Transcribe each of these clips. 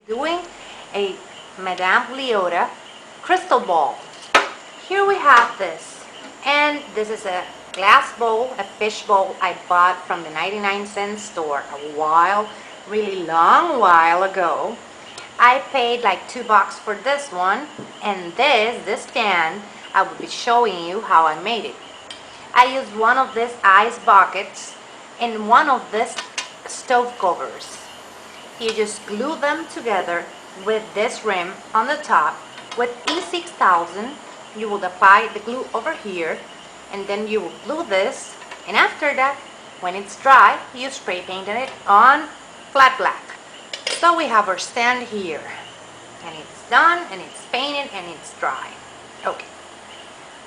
Doing a Madame Leota crystal ball. Here we have this, and this is a glass bowl, a fish bowl I bought from the 99-cent store really long while ago. I paid like $2 for this one, and this stand, I will be showing you how I made it. I used one of these ice buckets and one of these stove covers. You just glue them together with this rim on the top. With E6000, you will apply the glue over here, and then you will glue this, and after that, when it's dry, you spray painted it on flat black. So we have our stand here, and it's done, and it's painted, and it's dry. Okay.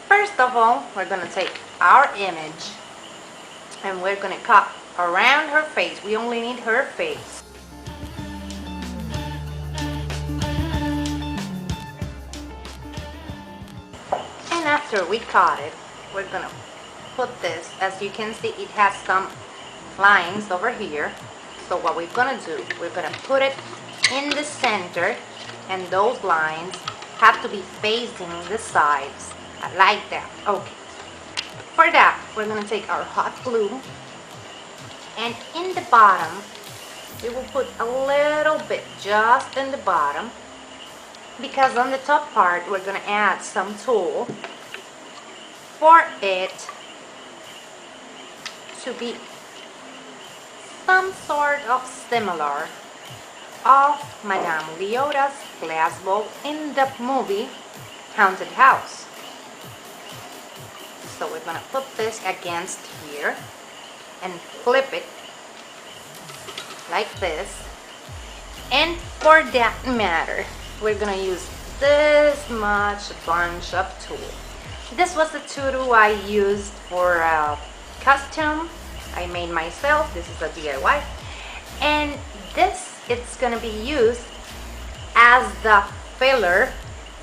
First of all, we're going to take our image, and we're going to cut around her face. We only need her face. And after we cut it, we're going to put this. As you can see, it has some lines over here. So what we're going to do, we're going to put it in the center, and those lines have to be facing the sides like that. Okay. For that, we're going to take our hot glue, and in the bottom, we will put a little bit just in the bottom, because on the top part, we're going to add some tulle for it to be some sort of similar of Madame Leota's glass bowl in the movie Haunted House. So we're going to put this against here and flip it like this. And for that matter, we're going to use this much bunch of tulle. This was the tulle I used for a costume I made myself. This is a DIY. And this, it's going to be used as the filler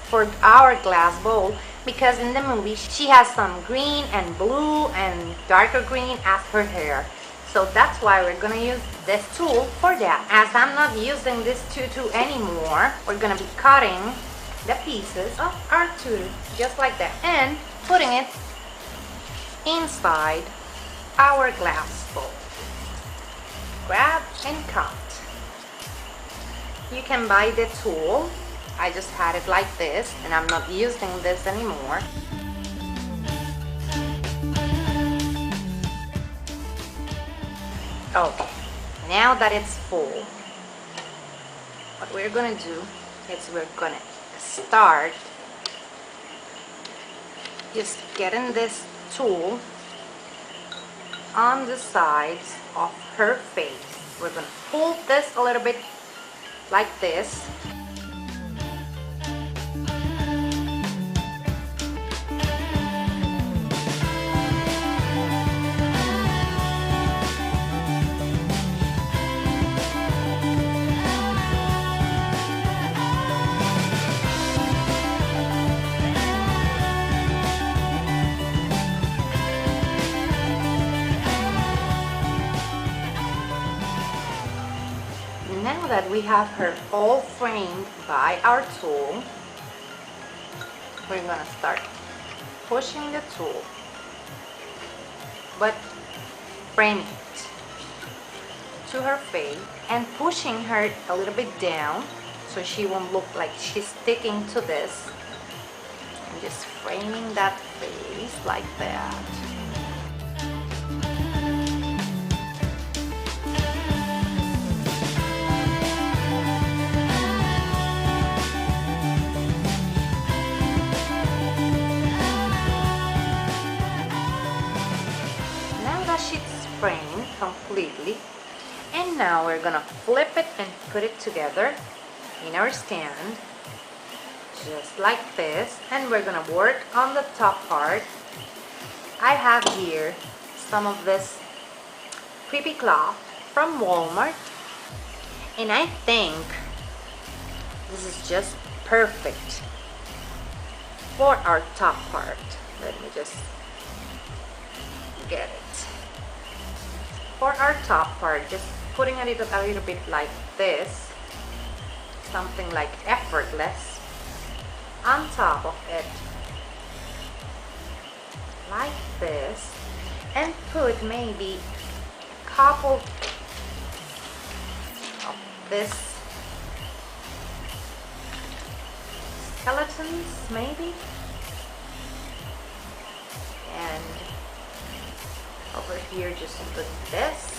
for our glass bowl, because in the movie she has some green and blue and darker green as her hair. So that's why we're going to use this tool for that. As I'm not using this tutu anymore, we're going to be cutting the pieces of our tutu just like that and putting it inside our glass bowl. Grab and cut. You can buy the tool. I just had it like this, and I'm not using this anymore. Okay, now that it's full, what we're gonna do is we're gonna start just getting this tool on the sides of her face. We're gonna pull this a little bit like this. Now that we have her all framed by our tool, we're going to start pushing the tool, but framing it to her face and pushing her a little bit down so she won't look like she's sticking to this, and just framing that face like that. Framed completely, and now we're gonna flip it and put it together in our stand just like this, and we're gonna work on the top part. I have here some of this creepy cloth from Walmart, and I think this is just perfect for our top part. Let me just get it. For our top part, just putting it a little bit like this, something like effortless on top of it, like this, and put maybe a couple of this skeletons maybe, and over here just put this.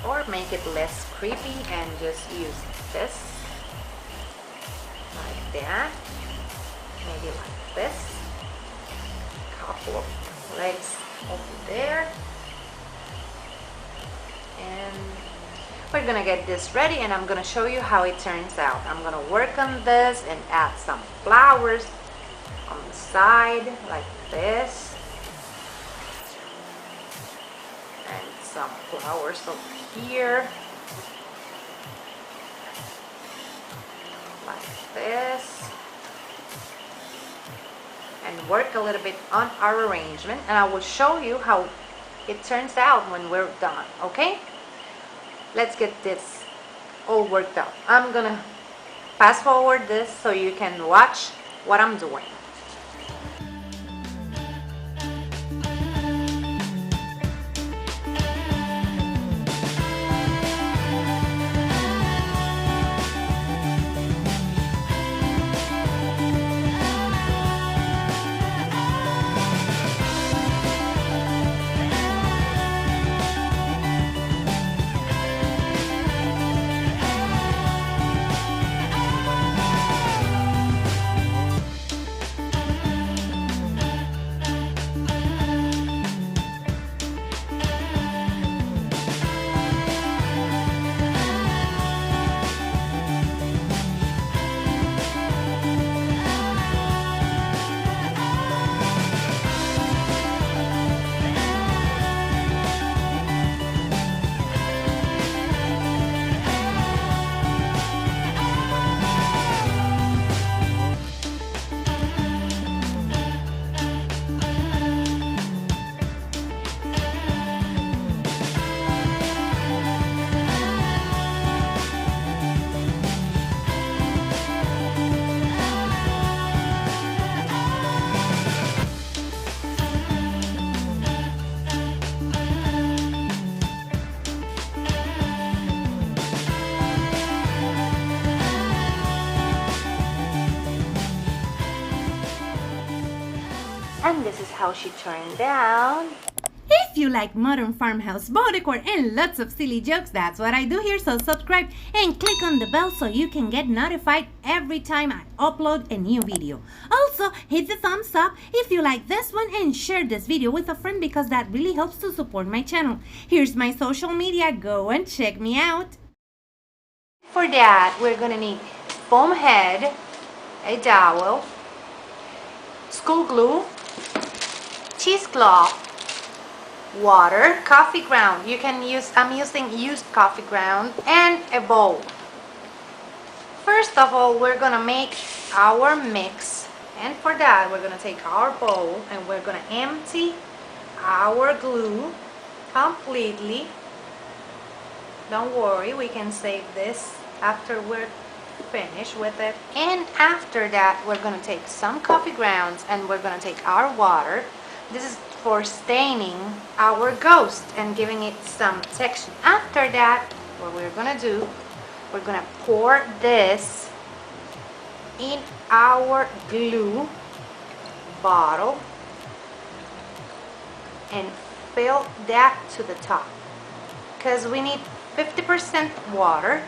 Or make it less creepy and just use this, like that, maybe like this, couple of legs over there, and we're gonna get this ready, and I'm gonna show you how it turns out. I'm gonna work on this and add some flowers on the side like this, and some flowers over here like this, and work a little bit on our arrangement, and I will show you how it turns out when we're done. Okay, let's get this all worked out. I'm gonna fast forward this so you can watch what I'm doing. And this is how she turned out. If you like modern farmhouse bow decor and lots of silly jokes, that's what I do here, so subscribe and click on the bell so you can get notified every time I upload a new video. Also, hit the thumbs up if you like this one and share this video with a friend because that really helps to support my channel. Here's my social media, go and check me out. For that, we're gonna need foam head, a dowel, school glue, cheesecloth, water, coffee ground. You can use, I'm using used coffee ground, and a bowl. First of all, we're gonna make our mix, and for that we're gonna take our bowl and we're gonna empty our glue completely. Don't worry, we can save this after we're finished with it. And after that, we're gonna take some coffee grounds and we're gonna take our water. This is for staining our ghost and giving it some texture. After that, what we're gonna do, we're gonna pour this in our glue bottle and fill that to the top, because we need 50% water,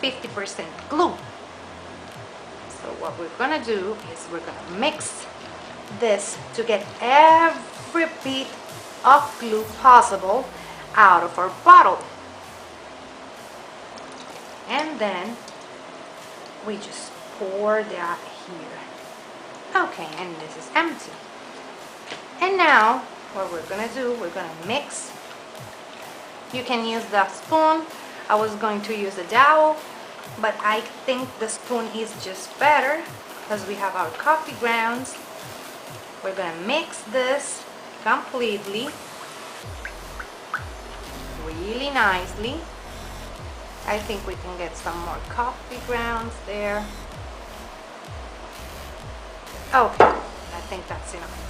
50% glue. So what we're gonna do is we're gonna mix this to get every bit of glue possible out of our bottle, and then we just pour that here. Okay, and this is empty. And now what we're gonna do, we're gonna mix. You can use the spoon. I was going to use a dowel, but I think the spoon is just better because we have our coffee grounds. We're gonna mix this completely really nicely. I think we can get some more coffee grounds there. Okay, I think that's enough.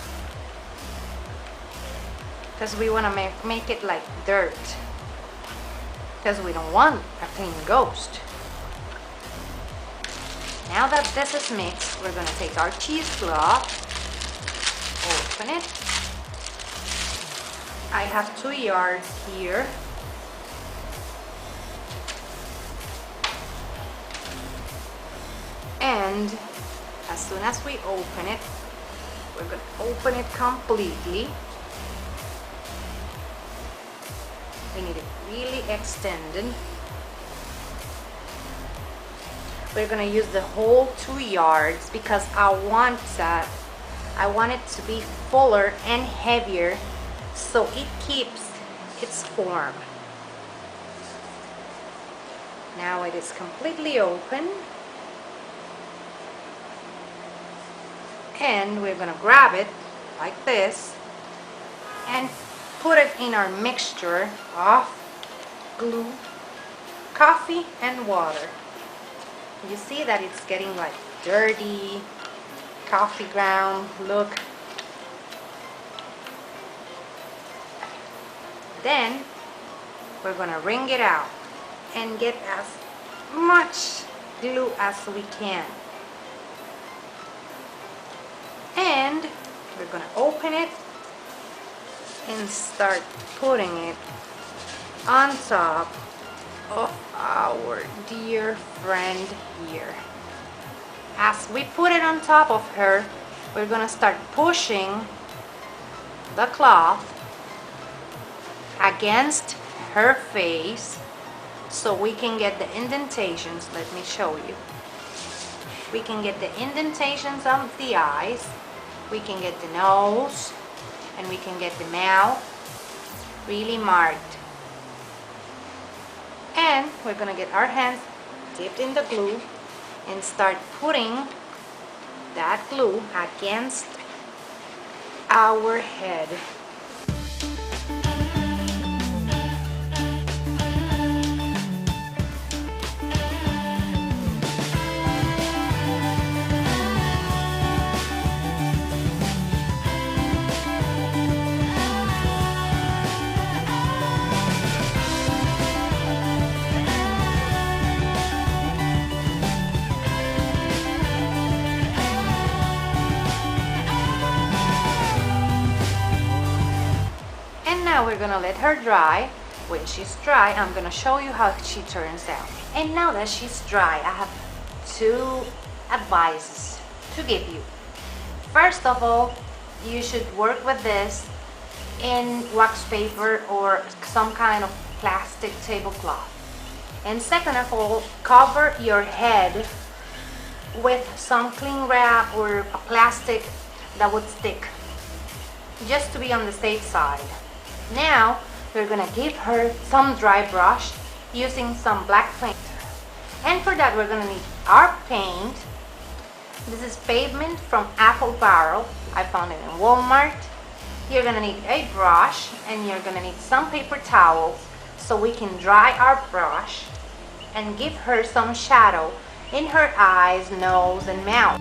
Because we want to make it like dirt. Because we don't want a clean ghost. Now that this is mixed, we're going to take our cheesecloth, open it. I have 2 yards here. And as soon as we open it, we're going to open it completely. We need it really extended. We're going to use the whole 2 yards because I want it to be fuller and heavier so it keeps its form. Now it is completely open. And we're going to grab it like this and put it in our mixture of glue, coffee, and water. You see that it's getting like dirty, coffee ground look. Then we're going to wring it out and get as much glue as we can. And we're going to open it and start putting it on top of our dear friend here. As we put it on top of her, we're going to start pushing the cloth against her face so we can get the indentations. Let me show you. We can get the indentations of the eyes, we can get the nose, and we can get the mouth really marked. And we're going to get our hands dipped in the glue and start putting that glue against our head. Now we're gonna let her dry. When she's dry, I'm gonna show you how she turns out. And now that she's dry, I have 2 advices to give you. First of all, you should work with this in wax paper or some kind of plastic tablecloth. And second of all, cover your head with some cling wrap or a plastic that would stick, just to be on the safe side. Now we're gonna give her some dry brush using some black paint. And for that we're gonna need our paint. This is pavement from Apple Barrel. I found it in Walmart. You're gonna need a brush and you're gonna need some paper towels so we can dry our brush and give her some shadow in her eyes, nose, and mouth.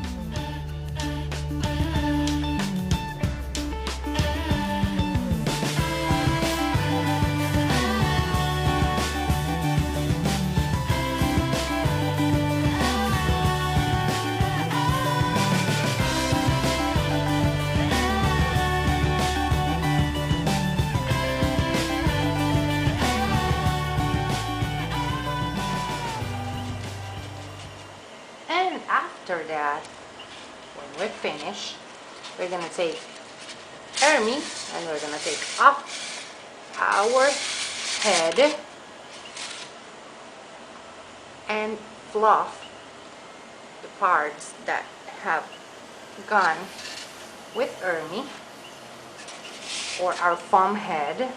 After that, when we're finished, we're gonna take Hermie and we're gonna take up our head and fluff the parts that have gone with Hermie or our foam head,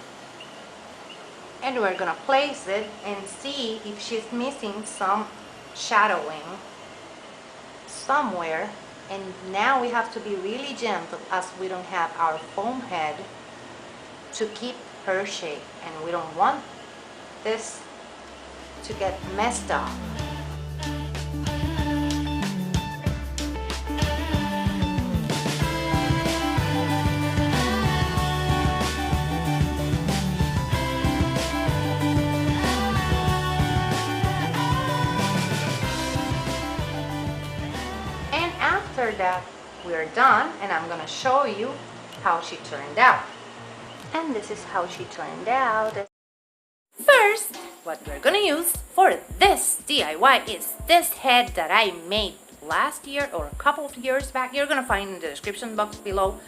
and we're gonna place it and see if she's missing some shadowing somewhere. And now we have to be really gentle as we don't have our foam head to keep her shape, and we don't want this to get messed up. And after that, we're done, and I'm gonna show you how she turned out. And this is how she turned out. First, what we're gonna use for this DIY is this head that I made last year or a couple of years back. You're gonna find in the description box below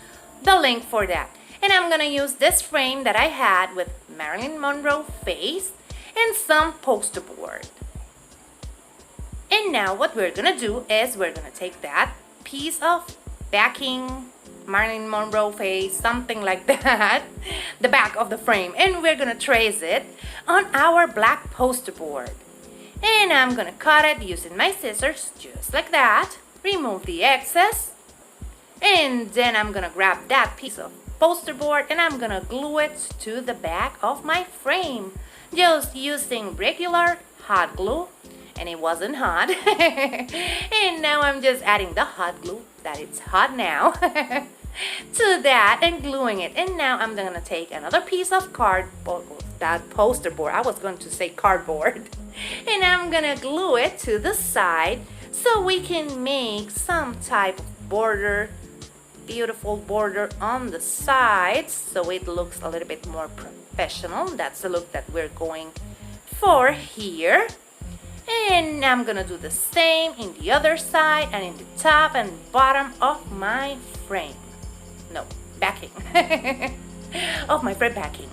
the link for that. And I'm gonna use this frame that I had with Marilyn Monroe face and some poster board. And now what we're gonna do is we're gonna take that piece of backing, Marilyn Monroe face, something like that, the back of the frame, and we're gonna trace it on our black poster board. And I'm gonna cut it using my scissors, just like that, remove the excess, and then I'm gonna grab that piece of poster board and I'm gonna glue it to the back of my frame, just using regular hot glue. And it wasn't hot. And now I'm just adding the hot glue, that it's hot now, to that and gluing it. And now I'm gonna take another piece of cardboard, that poster board, I was going to say cardboard, and I'm gonna glue it to the side so we can make some type of border, beautiful border on the sides, so it looks a little bit more professional. That's the look that we're going for here. And I'm gonna do the same in the other side and in the top and bottom of my frame. No, backing. Of my frame backing.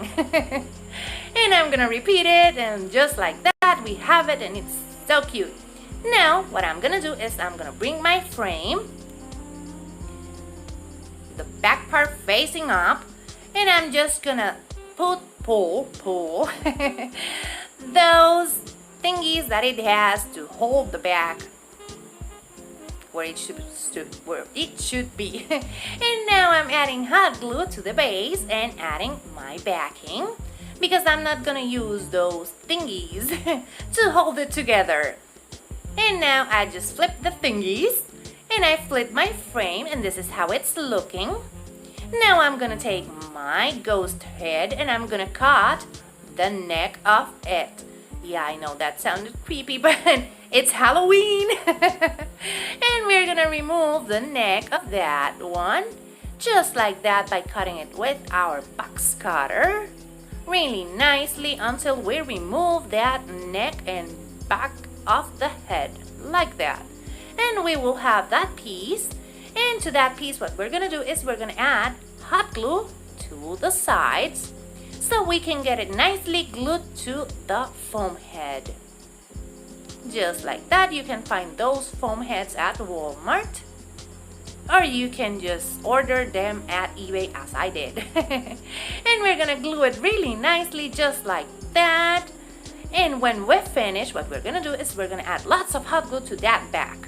And I'm gonna repeat it, and just like that we have it, and it's so cute. Now what I'm gonna do is I'm gonna bring my frame, the back part facing up, and I'm just gonna pull those thingies that it has to hold the back where it should be. And now I'm adding hot glue to the base and adding my backing, because I'm not gonna use those thingies to hold it together. And now I just flip the thingies and I flip my frame, and this is how it's looking. Now I'm gonna take my ghost head and I'm gonna cut the neck of it. Yeah, I know that sounded creepy, but it's Halloween. And we're gonna remove the neck of that one, just like that, by cutting it with our box cutter really nicely until we remove that neck and back of the head, like that. And we will have that piece. And to that piece, what we're gonna do is we're gonna add hot glue to the sides, so we can get it nicely glued to the foam head. Just like that. You can find those foam heads at Walmart, or you can just order them at eBay, as I did. And we're gonna glue it really nicely, just like that. And when we're finished, what we're gonna do is we're gonna add lots of hot glue to that back,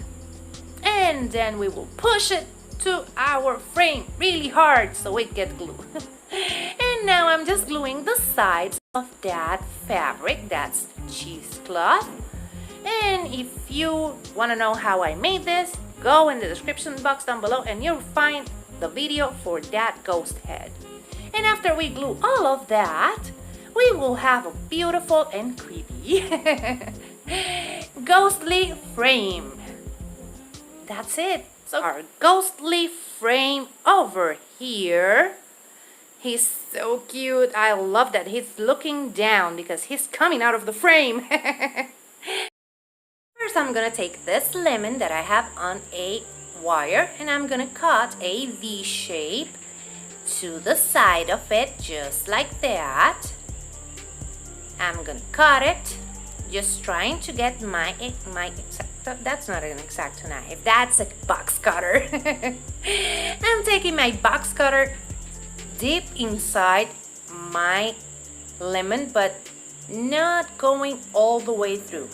and then we will push it to our frame really hard so it gets glued. And now I'm just gluing the sides of that fabric, that's cheesecloth. And if you want to know how I made this, go in the description box down below and you'll find the video for that ghost head. And after we glue all of that, we will have a beautiful and creepy ghostly frame. That's it. So our ghostly frame over here. He's so cute. I love that he's looking down because he's coming out of the frame. First, I'm gonna take this lemon that I have on a wire and I'm gonna cut a V shape to the side of it, just like that. I'm gonna cut it, just trying to get my exacto. That's not an X-Acto knife, that's a box cutter. I'm taking my box cutter deep inside my lemon, but not going all the way through.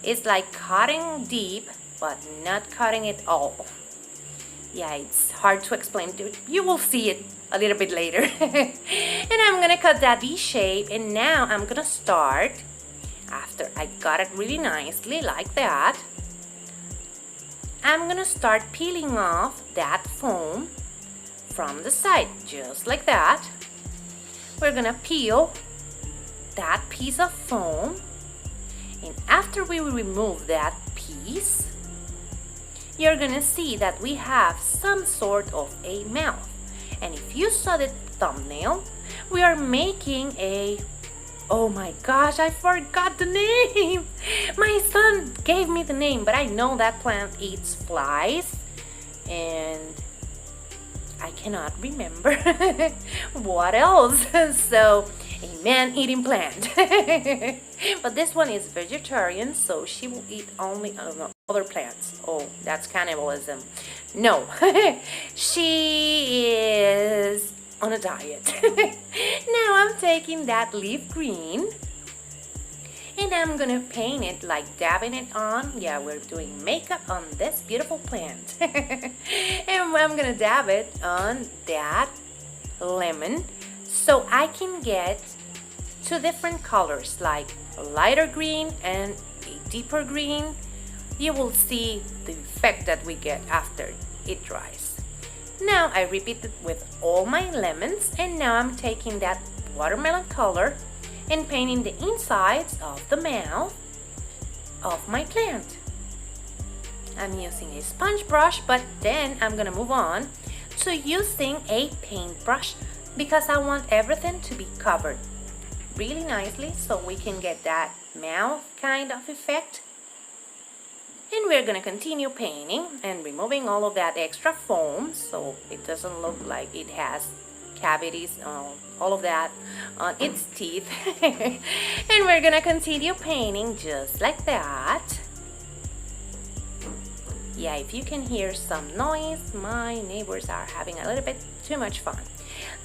It's like cutting deep, but not cutting it all. Yeah, it's hard to explain. You will see it a little bit later. And I'm gonna cut that V shape, and now I'm gonna start, after I got it really nicely like that, I'm gonna start peeling off that foam from the side, just like that. We're gonna peel that piece of foam, and after we remove that piece, you're gonna see that we have some sort of a mouth. And if you saw the thumbnail, we are making a, oh my gosh, I forgot the name. My son gave me the name, but I know that plant eats flies, and I cannot remember what else. So, a man-eating plant. But this one is vegetarian, so she will eat only, I don't know, other plants. Oh, that's cannibalism. No, she is on a diet. Now I'm taking that leaf green, and I'm gonna paint it, like dabbing it on. Yeah, we're doing makeup on this beautiful plant. And I'm gonna dab it on that lemon, so I can get two different colors, like a lighter green and a deeper green. You will see the effect that we get after it dries. Now I repeat it with all my lemons, and now I'm taking that watermelon color and painting the insides of the mouth of my plant. I'm using a sponge brush, but then I'm gonna move on to using a paintbrush, because I want everything to be covered really nicely so we can get that mouth kind of effect. And we're gonna continue painting and removing all of that extra foam so it doesn't look like it has cavities, all of that on its teeth. And we're gonna continue painting just like that. Yeah, if you can hear some noise, my neighbors are having a little bit too much fun.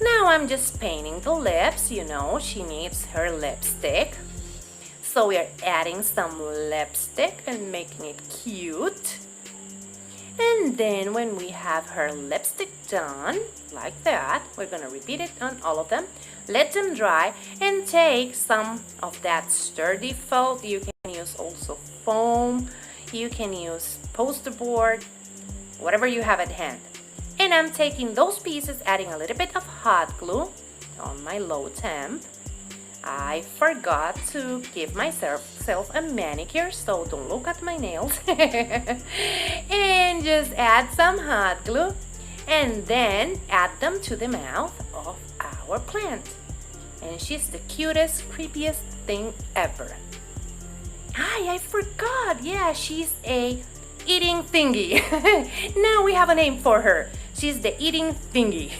Now I'm just painting the lips. You know, she needs her lipstick. So we are adding some lipstick and making it cute. And then when we have her lipstick done, like that, we're gonna repeat it on all of them. Let them dry and take some of that sturdy felt. You can use also foam. You can use poster board, whatever you have at hand. And I'm taking those pieces, adding a little bit of hot glue on my low temp. I forgot to give myself a manicure, so don't look at my nails. And just add some hot glue, and then add them to the mouth of our plant. And she's the cutest, creepiest thing ever. I forgot. Yeah, she's a eating thingy. Now we have a name for her. She's the eating thingy.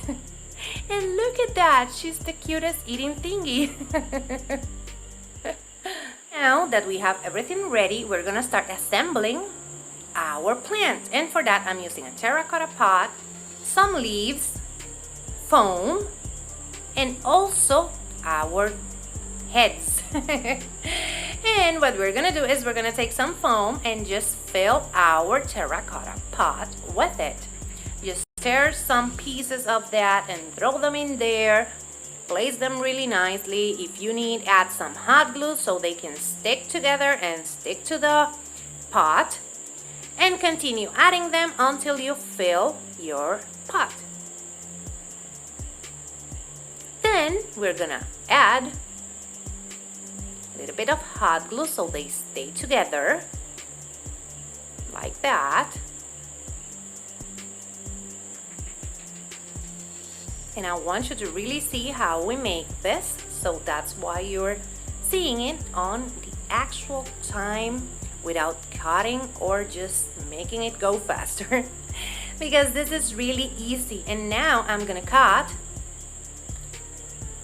And look at that, she's the cutest eating thingy. Now that we have everything ready, we're gonna start assembling our plant. And for that, I'm using a terracotta pot, some leaves, foam, and also our heads. And what we're gonna do is we're gonna take some foam and just fill our terracotta pot with it. Just tear some pieces of that and throw them in there. Place them really nicely. If you need, add some hot glue so they can stick together and stick to the pot. And continue adding them until you fill your pot. Then we're gonna add a little bit of hot glue so they stay together, like that. And I want you to really see how we make this, so that's why you're seeing it on the actual time without cutting or just making it go faster. Because this is really easy. And now I'm gonna cut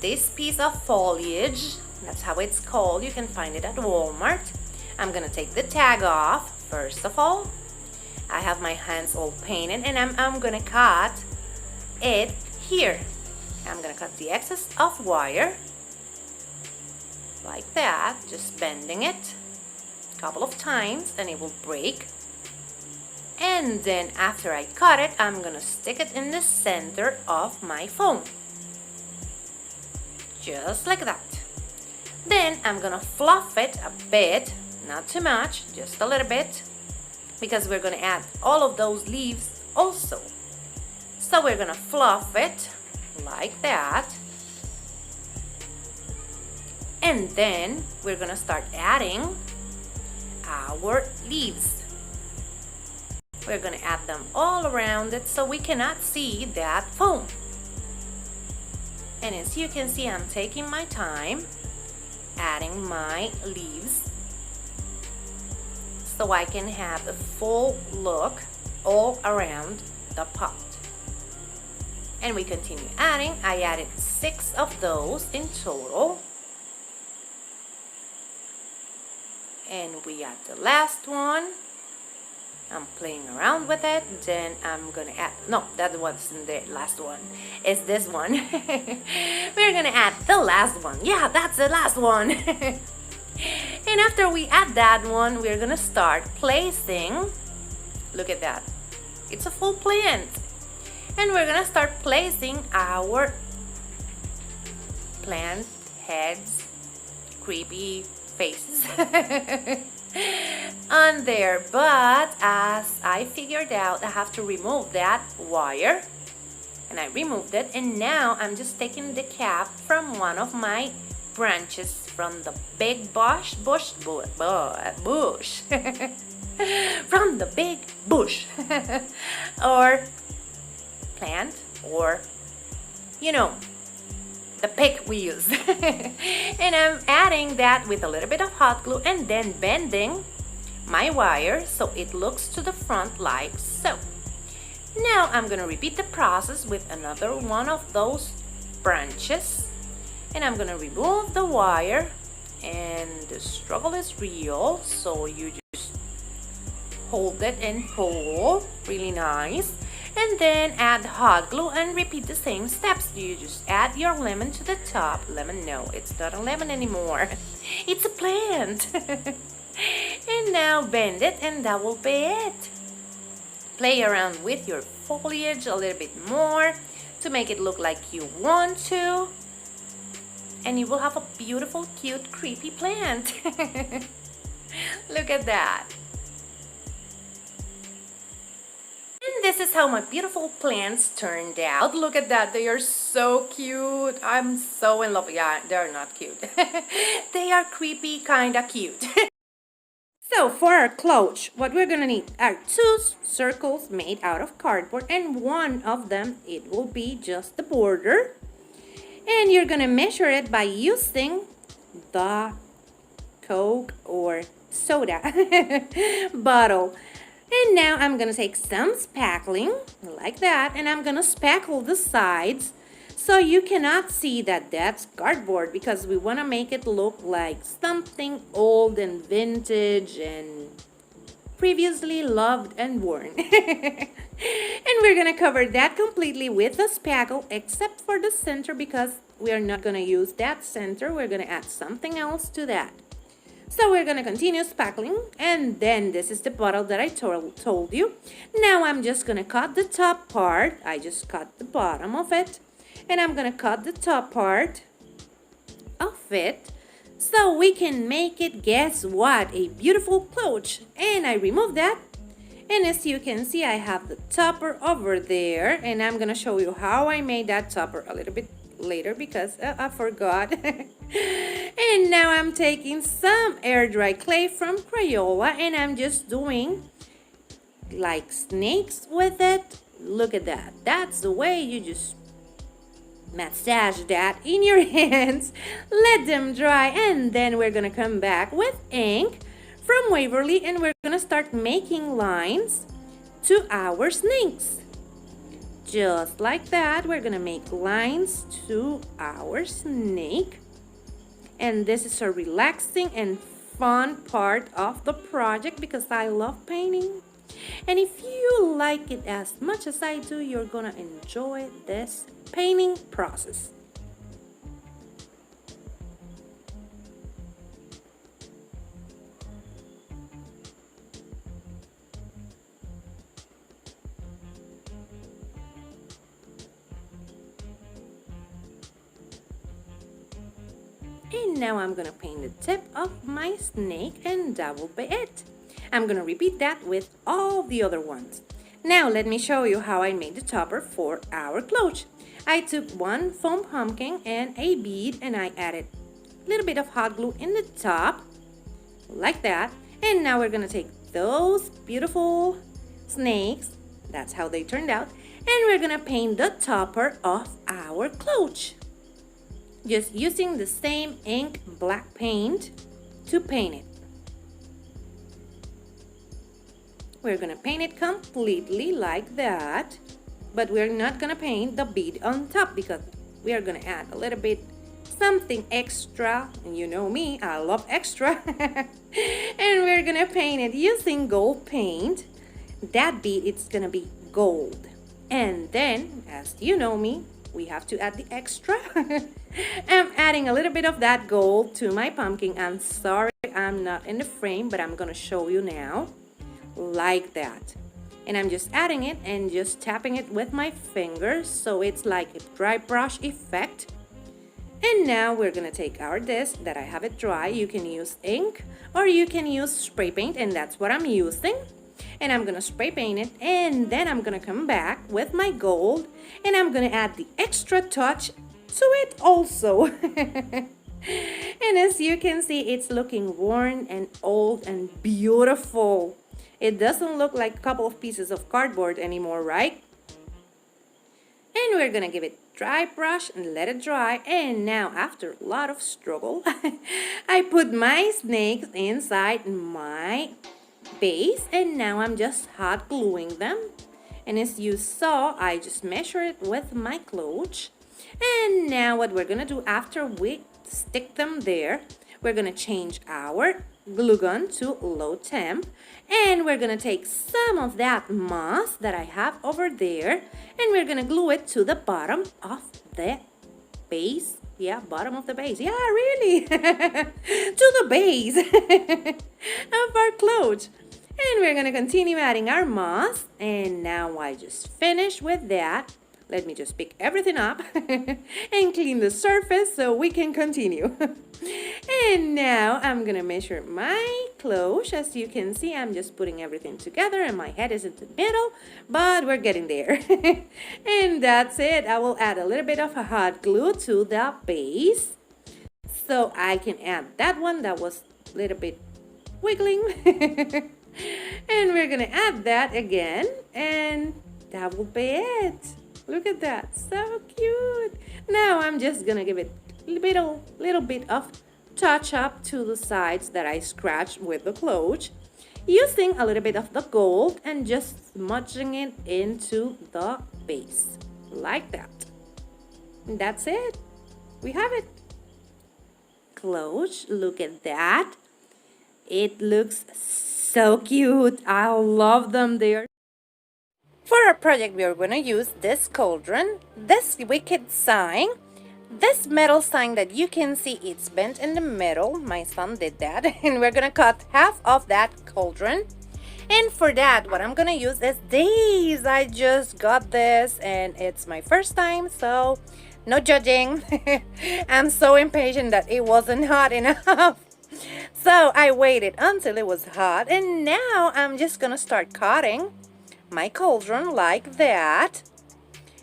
this piece of foliage. That's how it's called. You can find it at Walmart. I'm gonna take the tag off. First of all, I have my hands all painted, and I'm gonna cut it here. I'm gonna cut the excess of wire like that, just bending it a couple of times and it will break. And then after I cut it, I'm gonna stick it in the center of my foam. Just like that. Then I'm gonna fluff it a bit, not too much, just a little bit, because we're gonna add all of those leaves also. So we're gonna fluff it like that. And then we're gonna start adding our leaves. We're gonna add them all around it so we cannot see that foam. And as you can see, I'm taking my time adding my leaves so I can have a full look all around the pot. And we continue adding. I added 6 of those in total. And we add the last one. I'm playing around with it. Then I'm gonna add, no, that wasn't the last one. It's this one. We're gonna add the last one. Yeah, that's the last one. And after we add that one, we're gonna start placing. Look at that. It's a full plant. And we're gonna start placing our plant heads, creepy faces on there. But as I figured out, I have to remove that wire, and I removed it. And now I'm just taking the cap from one of my branches from the big bush from the big bush or plant, or you know, the pick we use. And I'm adding that with a little bit of hot glue and then bending my wire so it looks to the front like so. Now I'm gonna repeat the process with another one of those branches, and I'm gonna remove the wire. And the struggle is real, so you just hold it and pull really nice, and then add hot glue and repeat the same steps. You just add your lemon to the top. Lemon, no, it's not a lemon anymore. It's a plant. And now bend it, and that will be it. Play around with your foliage a little bit more to make it look like you want to, and you will have a beautiful, cute, creepy plant. Look at that. And this is how my beautiful plants turned out. Look at that, they are so cute. I'm so in love. Yeah, they're not cute. They are creepy, kinda cute. So for our cloche, what we're gonna need are 2 circles made out of cardboard, and one of them, it will be just the border. And you're gonna measure it by using the Coke or soda bottle. And now I'm gonna take some spackling like that, and I'm gonna spackle the sides so you cannot see that that's cardboard, because we want to make it look like something old and vintage and previously loved and worn. And we're gonna cover that completely with the spackle, except for the center, because we are not gonna use that center. We're gonna add something else to that. So we're gonna continue spackling, and then this is the bottle that I told you. Now I'm just gonna cut the top part. I just cut the bottom of it, and I'm gonna cut the top part of it so we can make it, guess what, a beautiful cloche. And I remove that, and as you can see, I have the topper over there, and I'm gonna show you how I made that topper a little bit later, because I forgot. And now I'm taking some air dry clay from Crayola, and I'm just doing like snakes with it. Look at that. That's the way you just massage that in your hands. Let them dry, and then we're gonna come back with ink from Waverly, and we're gonna start making lines to our snakes. Just like that, we're gonna make lines to our snake. And this is a relaxing and fun part of the project, because I love painting. And if you like it as much as I do, you're gonna enjoy this painting process. And now I'm gonna paint the tip of my snake, and that will be it. I'm gonna repeat that with all the other ones. Now let me show you how I made the topper for our cloche. I took one foam pumpkin and a bead, and I added a little bit of hot glue in the top, like that. And now we're gonna take those beautiful snakes, that's how they turned out, and we're gonna paint the topper of our cloche. Just using the same ink black paint to paint it. We're gonna paint it completely like that, but we're not gonna paint the bead on top because we are gonna add a little bit something extra, and you know me, I love extra. And we're gonna paint it using gold paint. That bead, it's gonna be gold. And then, as you know me, we have to add the extra. I'm adding a little bit of that gold to my pumpkin. I'm sorry I'm not in the frame, but I'm gonna show you now, like that. And I'm just adding it and just tapping it with my fingers, so it's like a dry brush effect. And now we're gonna take our disc that I have it dry. You can use ink or you can use spray paint, and that's what I'm using. And I'm gonna spray paint it, and then I'm gonna come back with my gold, and I'm gonna add the extra touch to it also. And as you can see, it's looking worn and old and beautiful. It doesn't look like a couple of pieces of cardboard anymore, right? And we're gonna give it dry brush and let it dry. And now, after a lot of struggle, I put my snakes inside my base, and now I'm just hot gluing them. And as you saw, I just measured it with my cloche. And now what we're gonna do after we stick them there, we're gonna change our glue gun to low temp, and we're gonna take some of that moss that I have over there, and we're gonna glue it to the bottom of the base. Yeah, bottom of the base. Yeah, really. To the base of our clothes. And we're gonna continue adding our moss. And now I just finished with that. Let me just pick everything up and clean the surface so we can continue. And now I'm gonna measure my cloche. As you can see, I'm just putting everything together and my head is in the middle, but we're getting there. And that's it. I will add a little bit of a hot glue to the base, so I can add that one that was a little bit wiggling. And we're gonna add that again, and that will be it. Look at that, so cute. Now I'm just gonna give it a little bit of touch up to the sides that I scratched with the cloche, using a little bit of the gold and just smudging it into the base like that. And that's it. We have it. Cloche, look at that. It looks so cute. I love them there. For our project, we are going to use this cauldron, this wicked sign, this metal sign that you can see it's bent in the middle. My son did that. And we're going to cut half of that cauldron. And for that, what I'm going to use is these. I just got this and it's my first time, so no judging. I'm so impatient that it wasn't hot enough. So I waited until it was hot, and now I'm just going to start cutting my cauldron like that.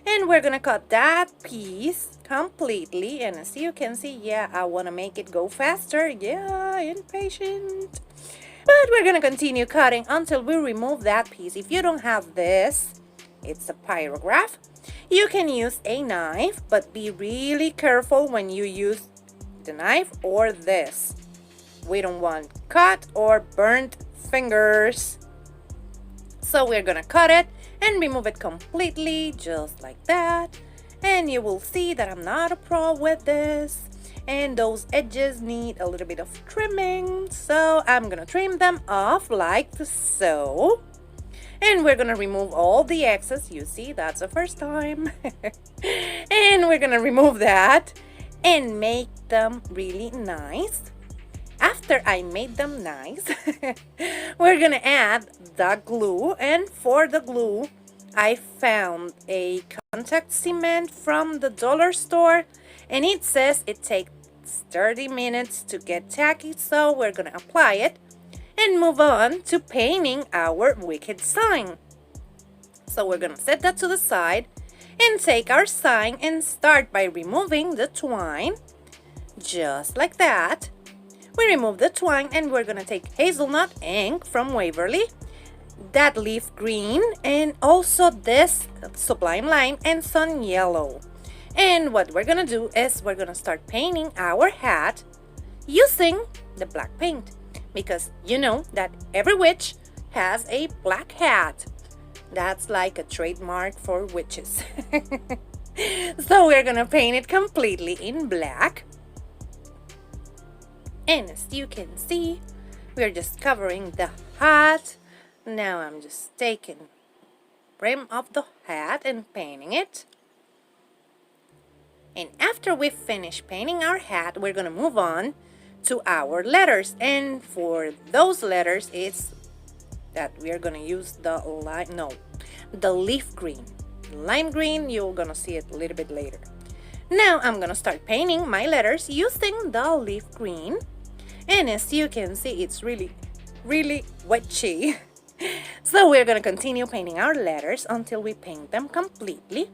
And we're gonna cut that piece completely, and as you can see, yeah, I want to make it go faster. Yeah, impatient. But we're gonna continue cutting until we remove that piece. If you don't have this, it's a pyrograph. You can use a knife, but be really careful when you use the knife or this. We don't want cut or burnt fingers. So we're gonna cut it and remove it completely, just like that. And you will see that I'm not a pro with this, and those edges need a little bit of trimming, so I'm gonna trim them off like so. And we're gonna remove all the excess. You see, that's the first time. And we're gonna remove that and make them really nice. After I made them nice, we're gonna add the glue. And for the glue, I found a contact cement from the dollar store, and it says it takes takes 30 minutes to get tacky, so we're gonna apply it and move on to painting our wicked sign. So we're gonna set that to the side and take our sign and start by removing the twine, just like that. We remove the twine and we're gonna take hazelnut ink from Waverly, that leaf green, and also this sublime lime and sun yellow. And what we're gonna do is we're gonna start painting our hat using the black paint, because you know that every witch has a black hat. That's like a trademark for witches. So we're gonna paint it completely in black. And as you can see, we're just covering the hat. Now I'm just taking brim of the hat and painting it. And after we finish painting our hat, we're gonna move on to our letters. And for those letters, it's that we are gonna use the leaf green. Lime green, you're gonna see it a little bit later. Now I'm gonna start painting my letters using the leaf green. And as you can see, it's really witchy. So we're gonna continue painting our letters until we paint them completely.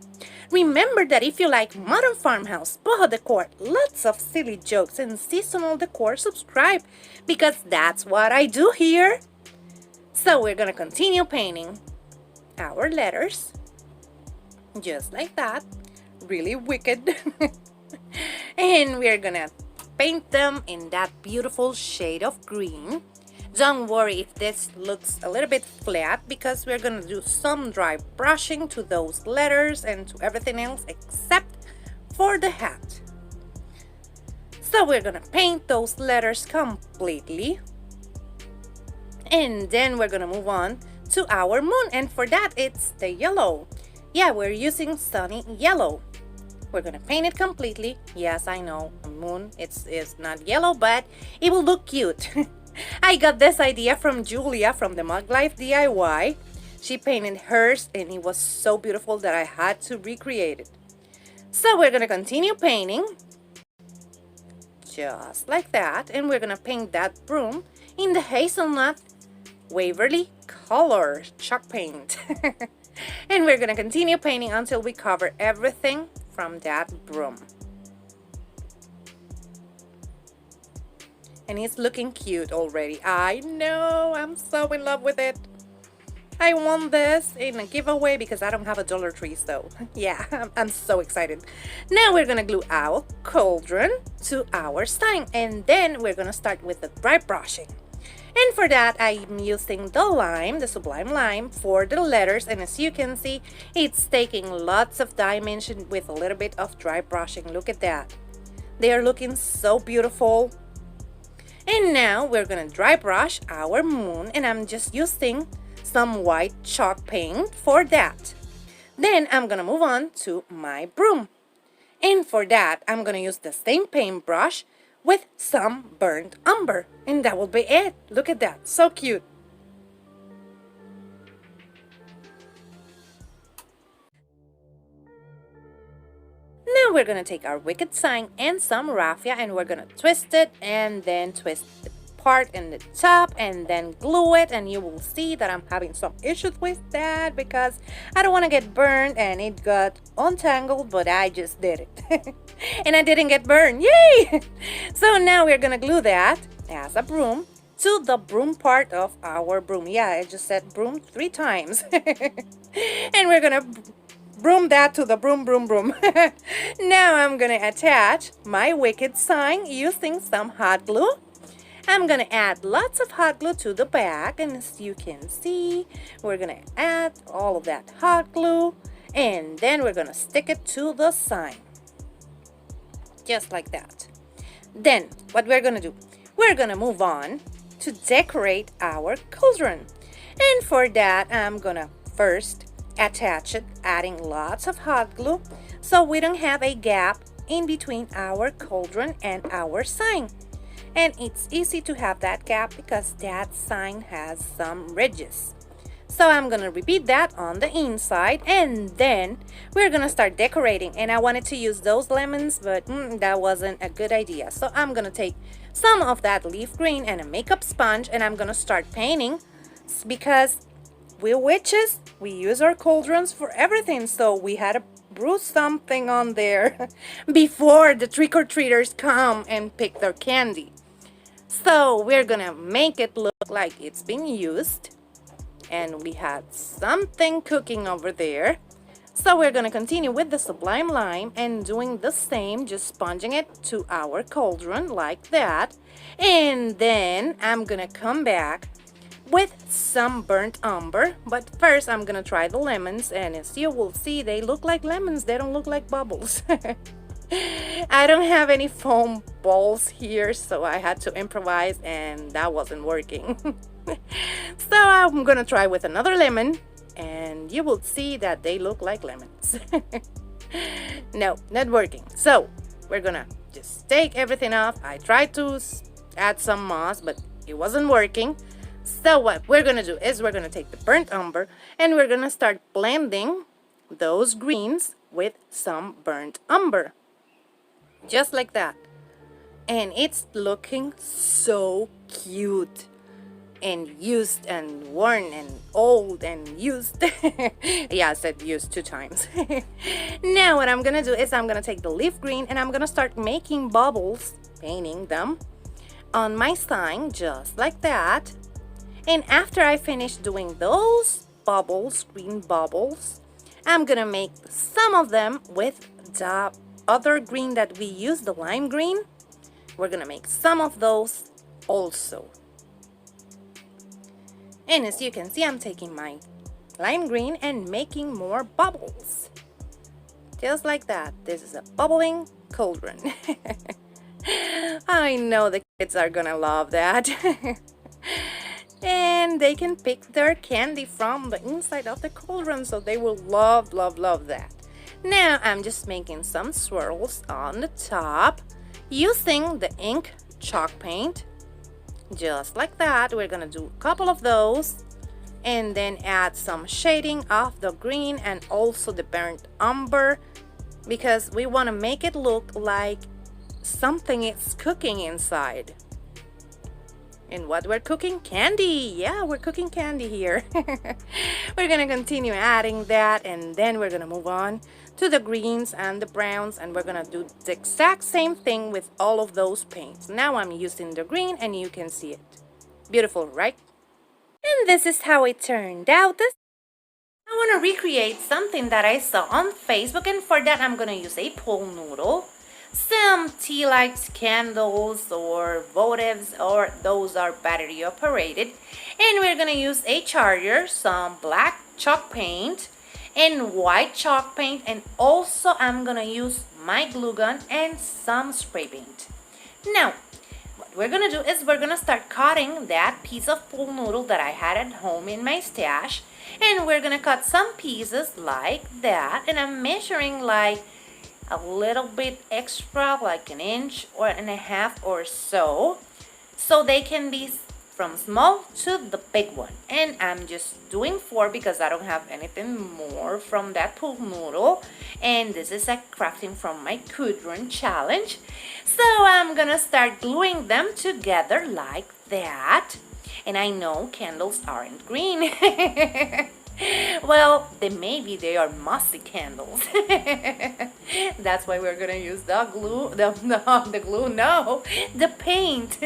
Remember that if you like modern farmhouse, boho decor, lots of silly jokes and seasonal decor, subscribe, because that's what I do here. So we're gonna continue painting our letters just like that, really wicked. And we're gonna paint them in that beautiful shade of green. Don't worry if this looks a little bit flat, because we're gonna do some dry brushing to those letters and to everything else except for the hat. So we're gonna paint those letters completely. And then we're gonna move on to our moon, and for that it's the yellow. Yeah, we're using sunny yellow. We're gonna paint it completely. Yes, I know, a moon it's not yellow, but it will look cute. I got this idea from Julia from the Mug Life DIY. She painted hers and it was so beautiful that I had to recreate it. So we're gonna continue painting just like that, and we're gonna paint that broom in the hazelnut Waverly color chalk paint. And we're gonna continue painting until we cover everything from that broom. And it's looking cute already. I know, I'm so in love with it. I won this in a giveaway because I don't have a Dollar Tree, so yeah, I'm so excited. Now we're gonna glue our cauldron to our sign, and then we're gonna start with the dry brushing. And for that, I'm using the lime, the sublime lime, for the letters. And as you can see, it's taking lots of dimension with a little bit of dry brushing. Look at that. They are looking so beautiful. And now we're gonna dry brush our moon, and I'm just using some white chalk paint for that. Then I'm gonna move on to my broom. And for that, I'm gonna use the same paintbrush with some burnt umber, and that will be it. Look at that, so cute. Now we're gonna take our wicked sign and some raffia, and we're gonna twist it, and then twist the part in the top, and then glue it. And you will see that I'm having some issues with that because I don't want to get burned, and it got untangled, but I just did it. And I didn't get burned. Yay! So now we're gonna glue that as a broom to the broom part of our broom. Yeah, I just said broom 3 times. And we're gonna broom that to the broom, broom, broom. Now I'm gonna attach my wicked sign using some hot glue. I'm gonna add lots of hot glue to the back, and as you can see, we're gonna add all of that hot glue, and then we're gonna stick it to the sign. Just like that. Then what we're gonna do, we're gonna move on to decorate our cauldron. And for that, I'm gonna first attach it, adding lots of hot glue so we don't have a gap in between our cauldron and our sign. And it's easy to have that gap because that sign has some ridges. So I'm gonna repeat that on the inside, and then we're gonna start decorating. And I wanted to use those lemons, but that wasn't a good idea. So I'm gonna take some of that leaf green and a makeup sponge, and I'm gonna start painting, because we're witches. We use our cauldrons for everything, so we had to brew something on there before the trick-or-treaters come and pick their candy. So we're gonna make it look like it's been used, and we had something cooking over there. So we're gonna continue with the sublime lime and doing the same, just sponging it to our cauldron like that. And then I'm gonna come back with some burnt umber, but first I'm gonna try the lemons, and as you will see, they look like lemons, they don't look like bubbles. I don't have any foam balls here, so I had to improvise, and that wasn't working. So I'm gonna try with another lemon, and you will see that they look like lemons. No, not working. So we're gonna just take everything off. I tried to add some moss, but it wasn't working. So what we're gonna do is we're gonna take the burnt umber, and we're gonna start blending those greens with some burnt umber, just like that. And it's looking so cute and used and worn and old and used. Yeah, I said used 2 times. Now what I'm gonna do is I'm gonna take the leaf green, and I'm gonna start making bubbles, painting them on my sign, just like that. And after I finish doing those bubbles, green bubbles, I'm gonna make some of them with the other green that we use, the lime green. We're gonna make some of those also. And as you can see, I'm taking my lime green and making more bubbles. Just like that. This is a bubbling cauldron. I know the kids are gonna love that. And they can pick their candy from the inside of the cauldron, so they will love, love, love that. Now I'm just making some swirls on the top using the ink chalk paint. Just like that. We're gonna do a couple of those, and then add some shading of the green and also the burnt umber, because we want to make it look like something is cooking inside. And what we're cooking? Candy. Yeah, we're cooking candy here. We're gonna continue adding that, and then we're gonna move on to the greens and the browns, and we're gonna do the exact same thing with all of those paints. Now I'm using the green, and you can see it. Beautiful, right? And this is how it turned out. I want to recreate something that I saw on Facebook, and for that I'm gonna use a pool noodle, some tea lights, candles, or votives, or those are battery operated, and we're gonna use a charger, some black chalk paint and white chalk paint, and also I'm gonna use my glue gun and some spray paint. Now what we're gonna do is we're gonna start cutting that piece of pool noodle that I had at home in my stash, and we're gonna cut some pieces like that, and I'm measuring like a little bit extra, like 1.5 inches or so they can be from small to the big one. And I'm just doing 4 because I don't have anything more from that pool noodle, and this is a crafting from my cauldron challenge. So I'm gonna start gluing them together like that. And I know candles aren't green. Well, maybe they are mossy candles. That's why we're gonna use the glue, the paint.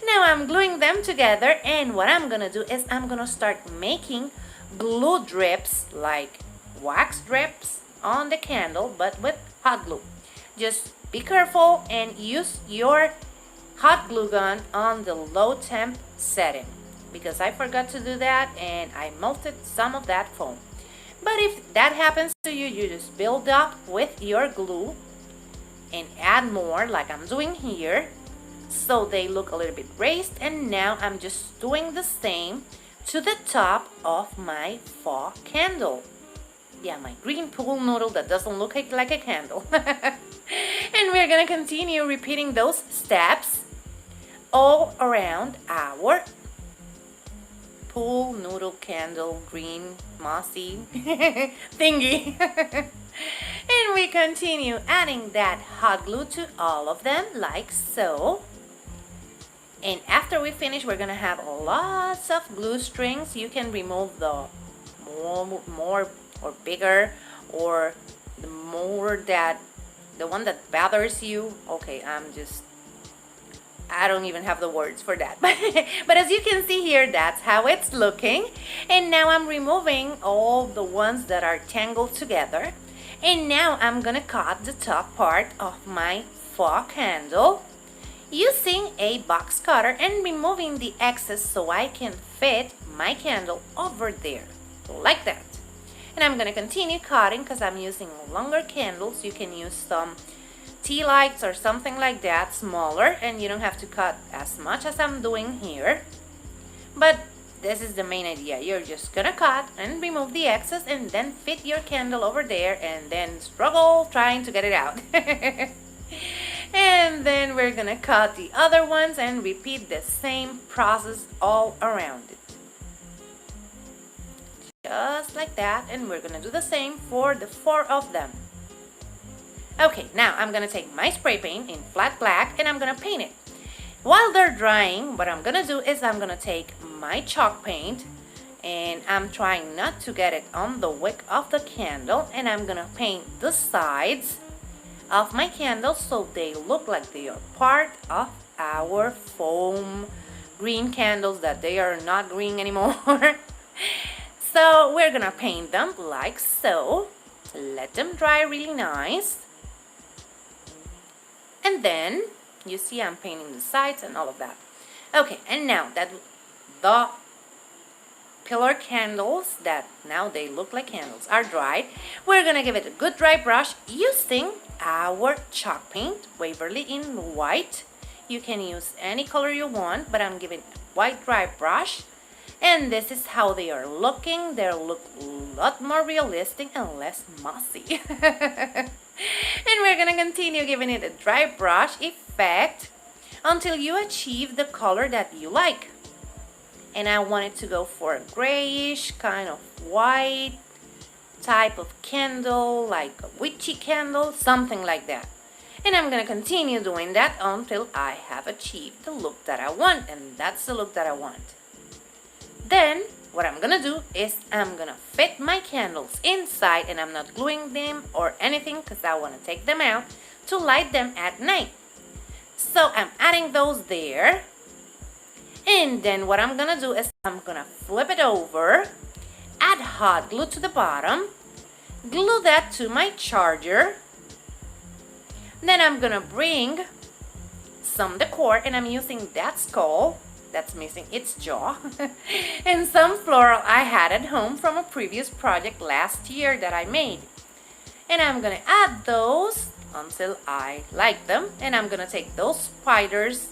Now I'm gluing them together, and what I'm gonna do is I'm gonna start making glue drips, like wax drips on the candle, but with hot glue. Just be careful and use your hot glue gun on the low temp setting, because I forgot to do that and I melted some of that foam. But if that happens to you, you just build up with your glue and add more like I'm doing here, so they look a little bit raised. And now I'm just doing the same to the top of my fall candle. Yeah, my green pool noodle that doesn't look like a candle. And we're gonna continue repeating those steps all around our pool noodle candle green mossy thingy. And we continue adding that hot glue to all of them like so. And after we finish, we're gonna have lots of glue strings. You can remove the more or bigger, or the more that the one that bothers you. Okay, I don't even have the words for that. But as you can see here, that's how it's looking. And now I'm removing all the ones that are tangled together. And now I'm gonna cut the top part of my fog candle using a box cutter and removing the excess so I can fit my candle over there, like that. And I'm gonna continue cutting because I'm using longer candles. You can use some tea lights or something like that, smaller, and you don't have to cut as much as I'm doing here. But this is the main idea. You're just gonna cut and remove the excess and then fit your candle over there and then struggle trying to get it out. And then we're gonna cut the other ones and repeat the same process all around it. Just like that, and we're gonna do the same for the 4 of them. Okay, now I'm gonna take my spray paint in flat black and I'm gonna paint it. While they're drying, what I'm gonna do is I'm gonna take my chalk paint and I'm trying not to get it on the wick of the candle, and I'm gonna paint the sides of my candles so they look like they are part of our foam green candles that they are not green anymore. So we're gonna paint them like so. Let them dry really nice. And then you see I'm painting the sides and all of that. Okay, and now that the pillar candles that now they look like candles are dried, we're gonna give it a good dry brush using our chalk paint, Waverly in white. You can use any color you want, but I'm giving a white dry brush. And this is how they are looking. They look a lot more realistic and less mossy. And we're gonna continue giving it a dry brush effect until you achieve the color that you like. And I want it to go for a grayish kind of white type of candle, like a witchy candle, something like that. And I'm gonna continue doing that until I have achieved the look that I want, and that's the look that I want. Then what I'm gonna do is I'm gonna fit my candles inside, and I'm not gluing them or anything because I want to take them out to light them at night. So I'm adding those there. And then what I'm gonna do is I'm gonna flip it over, add hot glue to the bottom, glue that to my charger. Then I'm gonna bring some decor, and I'm using that skull that's missing its jaw and some floral I had at home from a previous project last year that I made. And I'm gonna add those until I like them, and I'm gonna take those spiders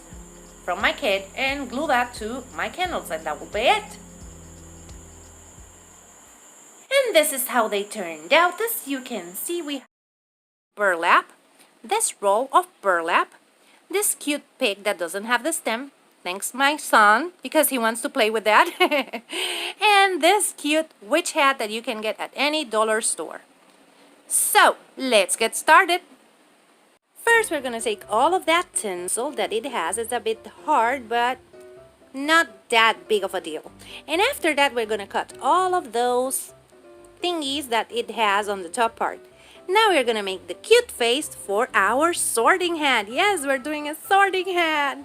from my kit and glue that to my candles, and that will be it. And this is how they turned out. As you can see, we have burlap, this roll of burlap, this cute pig that doesn't have the stem, thanks my son because he wants to play with that, and this cute witch hat that you can get at any dollar store. So let's get started. First, we're gonna take all of that tinsel that it has. It's a bit hard, but not that big of a deal. And after that, we're gonna cut all of those thingies that it has on the top part. Now we're gonna make the cute face for our sorting hat. Yes, we're doing a sorting hat.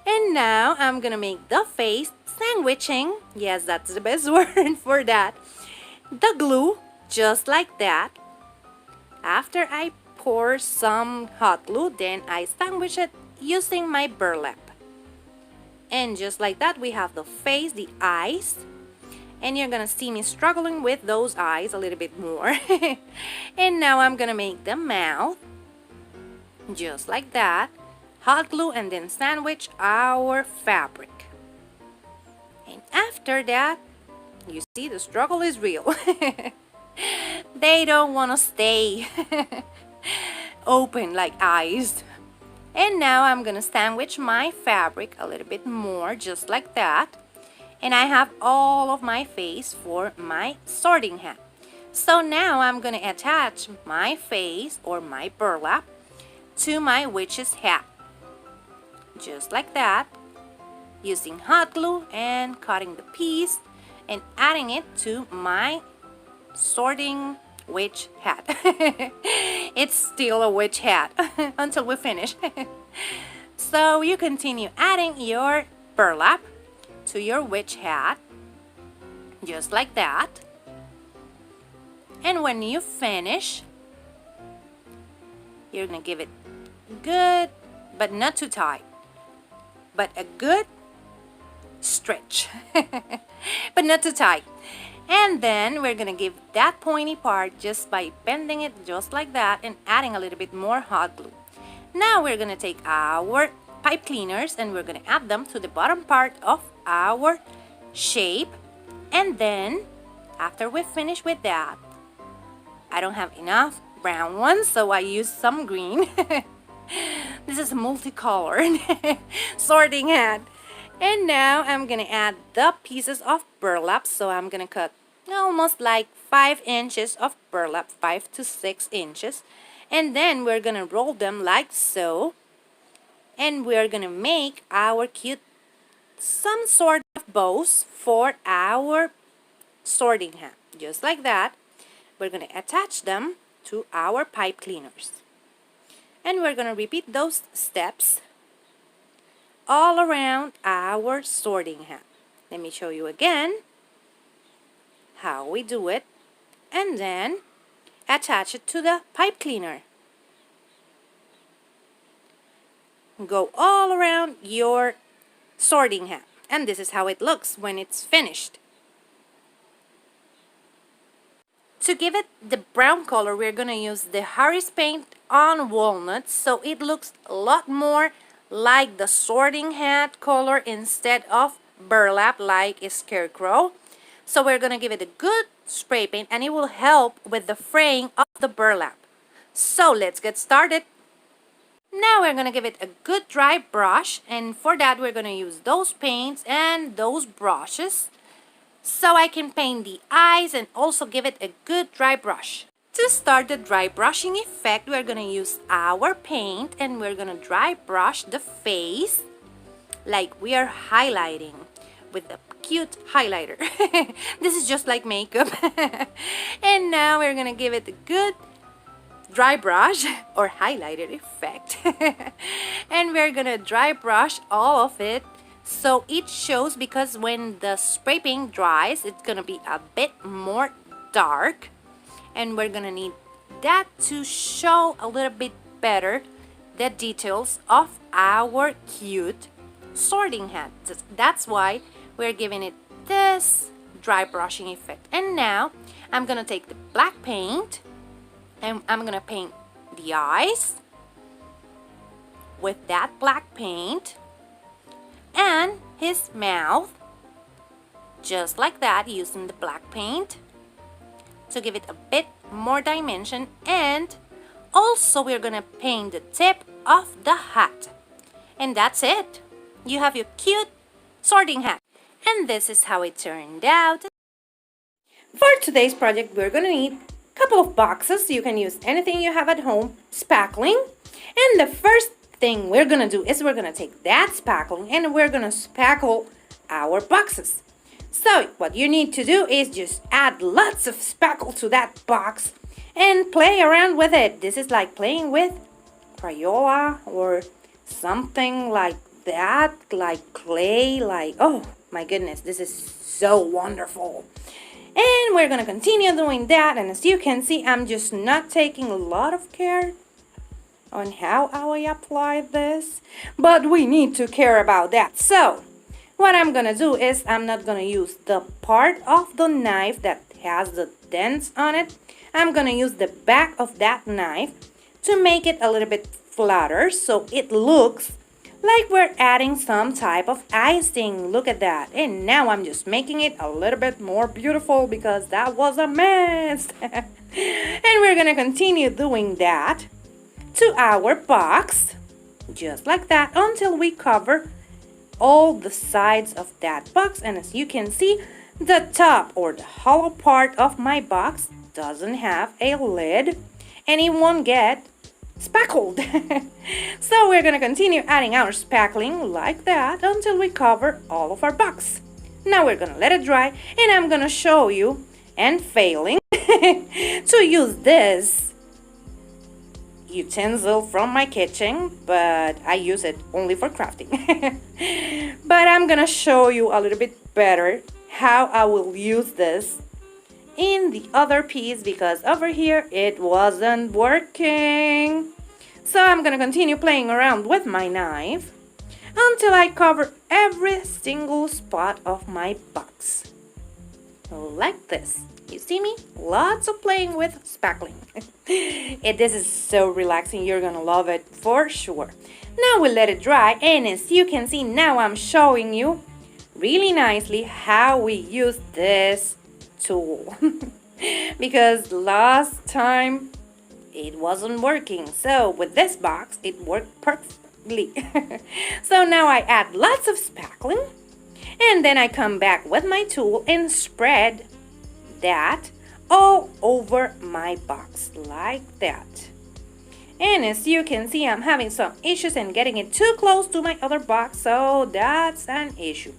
And now I'm gonna make the face sandwiching. Yes, that's the best word for that. The glue, just like that. After I pour some hot glue, then I sandwich it using my burlap. And just like that, we have the face, the eyes. And you're gonna see me struggling with those eyes a little bit more. And now I'm gonna make the mouth, just like that. Hot glue, and then sandwich our fabric. And after that, you see the struggle is real. They don't want to stay open like eyes. And now I'm gonna sandwich my fabric a little bit more, just like that. And I have all of my face for my sorting hat. So now I'm going to attach my face or my burlap to my witch's hat. Just like that, using hot glue and cutting the piece and adding it to my sorting witch hat. It's still a witch hat until we finish. So you continue adding your burlap to your witch hat, just like that. And when you finish, you're gonna give it good, but not too tight, but a good stretch, but not too tight. And then we're gonna give that pointy part just by bending it just like that and adding a little bit more hot glue. Now we're gonna take our pipe cleaners and we're gonna add them to the bottom part of our shape. And then after we finish with that, I don't have enough brown ones, so I use some green. This is a multicolored sorting hat. And now I'm gonna add the pieces of burlap. So I'm gonna cut almost like 5 inches of burlap, 5 to 6 inches. And then we're gonna roll them like so. And we're gonna make our cute some sort of bows for our sorting hat. Just like that. We're gonna attach them to our pipe cleaners. And we're gonna repeat those steps all around our sorting hat. Let me show you again how we do it. And then attach it to the pipe cleaner. Go all around your sorting hat. And this is how it looks when it's finished. To give it the brown color, we're going to use the Harris paint on walnut, so it looks a lot more like the sorting hat color instead of burlap like a scarecrow. So we're going to give it a good spray paint and it will help with the fraying of the burlap. So let's get started. Now we're going to give it a good dry brush, and for that we're going to use those paints and those brushes so I can paint the eyes and also give it a good dry brush. To start the dry brushing effect, we're going to use our paint and we're going to dry brush the face like we are highlighting with a cute highlighter. This is just like makeup. And now we're going to give it a good dry brush or highlighter effect. And we're going to dry brush all of it so it shows, because when the spray paint dries, it's going to be a bit more dark. And we're going to need that to show a little bit better the details of our cute sorting hat. That's why we're giving it this dry brushing effect. And now I'm going to take the black paint and I'm going to paint the eyes with that black paint and his mouth, just like that, using the black paint to give it a bit more dimension. And also we're gonna paint the tip of the hat, and that's it. You have your cute sorting hat, and this is how it turned out. For today's project, we're gonna need a couple of boxes. You can use anything you have at home, spackling, and the first thing we're gonna do is we're gonna take that spackling and we're gonna spackle our boxes. So what you need to do is just add lots of spackle to that box and play around with it. This is like playing with Crayola or something like that, like clay, like, oh my goodness, this is so wonderful. And we're gonna continue doing that, and as you can see, I'm just not taking a lot of care on how I apply this, but we need to care about that. So what I'm gonna do is I'm not gonna use the part of the knife that has the dents on it. I'm gonna use the back of that knife to make it a little bit flatter so it looks like we're adding some type of icing. Look at that. And now I'm just making it a little bit more beautiful because that was a mess. And we're gonna continue doing that to our box, just like that, until we cover all the sides of that box, and as you can see, the top or the hollow part of my box doesn't have a lid and it won't get spackled. So we're gonna continue adding our spackling like that until we cover all of our box. Now we're gonna let it dry, and I'm gonna show you, and failing, to use this utensil from my kitchen, but I use it only for crafting. But I'm gonna show you a little bit better how I will use this in the other piece, because over here it wasn't working. So I'm gonna continue playing around with my knife until I cover every single spot of my box. Like this. You see me? Lots of playing with spackling. This is so relaxing. You're gonna love it for sure. Now we let it dry, and as you can see, now I'm showing you really nicely how we use this tool. Because last time it wasn't working. So with this box, it worked perfectly. So now I add lots of spackling, and then I come back with my tool and spread that all over my box like that. And as you can see, I'm having some issues and getting it too close to my other box, so that's an issue.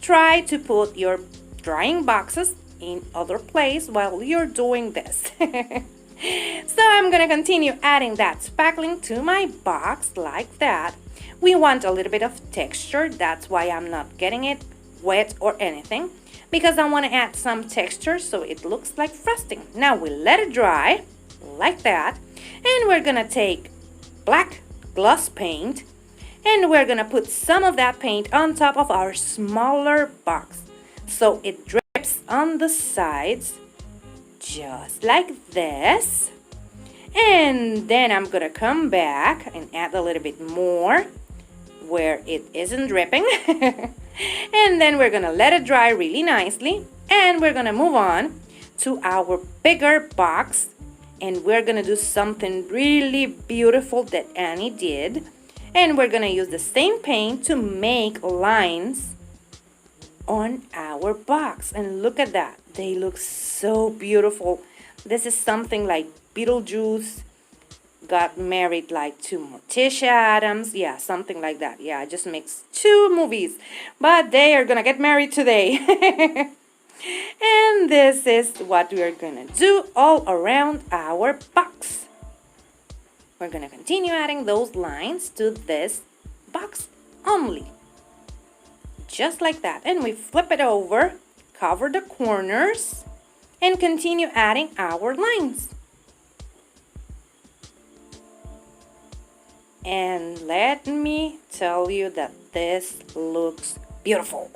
Try to put your drying boxes in other place while you're doing this. So I'm gonna continue adding that spackling to my box like that. We want a little bit of texture, that's why I'm not getting it wet or anything, because I want to add some texture so it looks like frosting. Now we let it dry like that, and we're gonna take black gloss paint, and we're gonna put some of that paint on top of our smaller box so it drips on the sides just like this. And then I'm gonna come back and add a little bit more where it isn't dripping. And then we're gonna let it dry really nicely, and we're gonna move on to our bigger box, and we're gonna do something really beautiful that Annie did. And we're gonna use the same paint to make lines on our box, and look at that, they look so beautiful. This is something like Beetlejuice got married like to Morticia Adams, yeah, something like that. Yeah, I just mixed two movies, but they are gonna get married today. And this is what we're gonna do all around our box. We're gonna continue adding those lines to this box only, just like that. And we flip it over, cover the corners, and continue adding our lines. And let me tell you that this looks beautiful.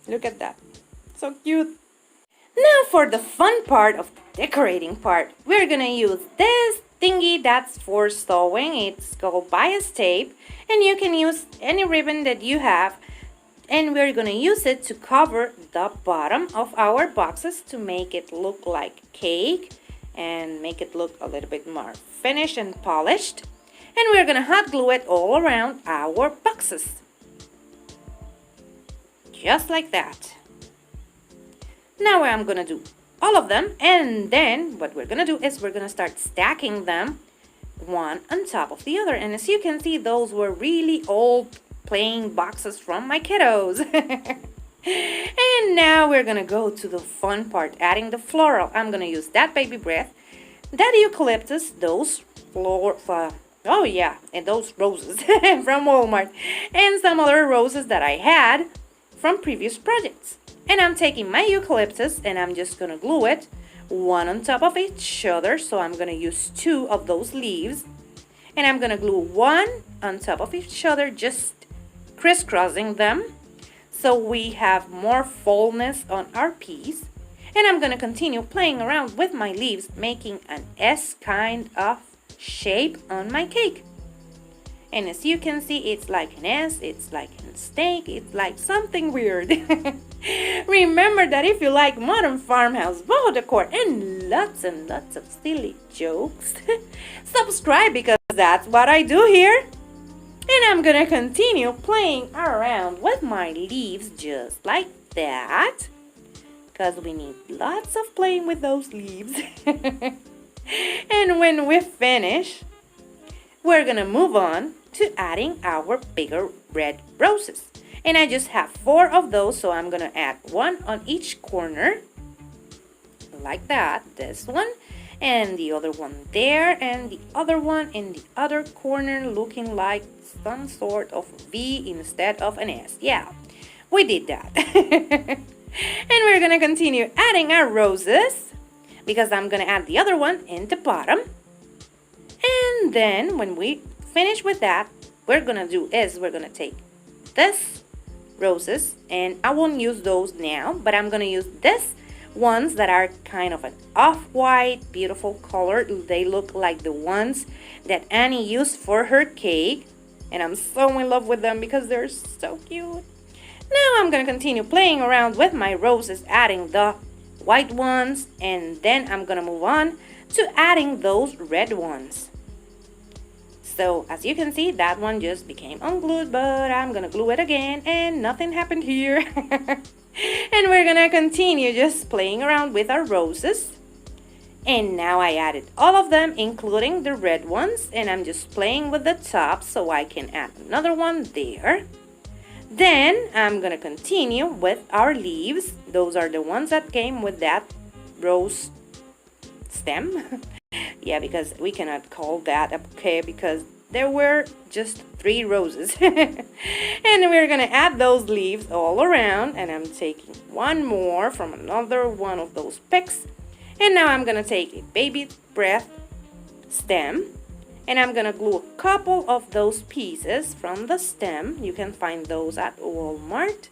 Look at that, so cute. Now for the fun part of the decorating part, we're gonna use this thingy that's for sewing. It's called bias tape, and you can use any ribbon that you have, and we're gonna use it to cover the bottom of our boxes to make it look like cake and make it look a little bit more finished and polished. And we're gonna hot glue it all around our boxes, just like that. Now I'm gonna do all of them, and then what we're gonna do is we're gonna start stacking them one on top of the other. And as you can see, those were really old playing boxes from my kiddos. And now we're gonna go to the fun part, adding the floral. I'm gonna use that baby breath, that eucalyptus, those oh yeah, and those roses from Walmart, and some other roses that I had from previous projects. And I'm taking my eucalyptus and I'm just gonna glue it one on top of each other. So I'm gonna use two of those leaves, and I'm gonna glue one on top of each other, just crisscrossing them so we have more fullness on our piece. And I'm gonna continue playing around with my leaves, making an S kind of shape on my cake. And as you can see, it's like an S, it's like a snake, it's like something weird. Remember that if you like modern farmhouse boho decor and lots of silly jokes, subscribe, because that's what I do here. And I'm gonna continue playing around with my leaves just like that, because we need lots of playing with those leaves. And when we finish, we're gonna move on to adding our bigger red roses. And I just have 4 of those, so I'm gonna add 1 on each corner, like that. This one, and the other one there, and the other one in the other corner, looking like some sort of V instead of an S. Yeah, we did that. And we're gonna continue adding our roses, because I'm gonna add the other one in the bottom. And then when we finish with that, we're gonna take this roses, and I won't use those now, but I'm gonna use this ones that are kind of an off-white, beautiful color. They look like the ones that Annie used for her cake, and I'm so in love with them because they're so cute. Now I'm gonna continue playing around with my roses, adding the white ones, and then I'm gonna move on to adding those red ones. So as you can see, that one just became unglued, but I'm gonna glue it again, and nothing happened here. And we're gonna continue just playing around with our roses. And now I added all of them, including the red ones, and I'm just playing with the top so I can add another one there. Then I'm gonna continue with our leaves. Those are the ones that came with that rose stem. Yeah, because we cannot call that a bouquet because there were just 3 roses. And we're gonna add those leaves all around, and I'm taking 1 more from another one of those picks. And now I'm gonna take a baby breath stem, and I'm gonna glue a couple of those pieces from the stem. You can find those at Walmart,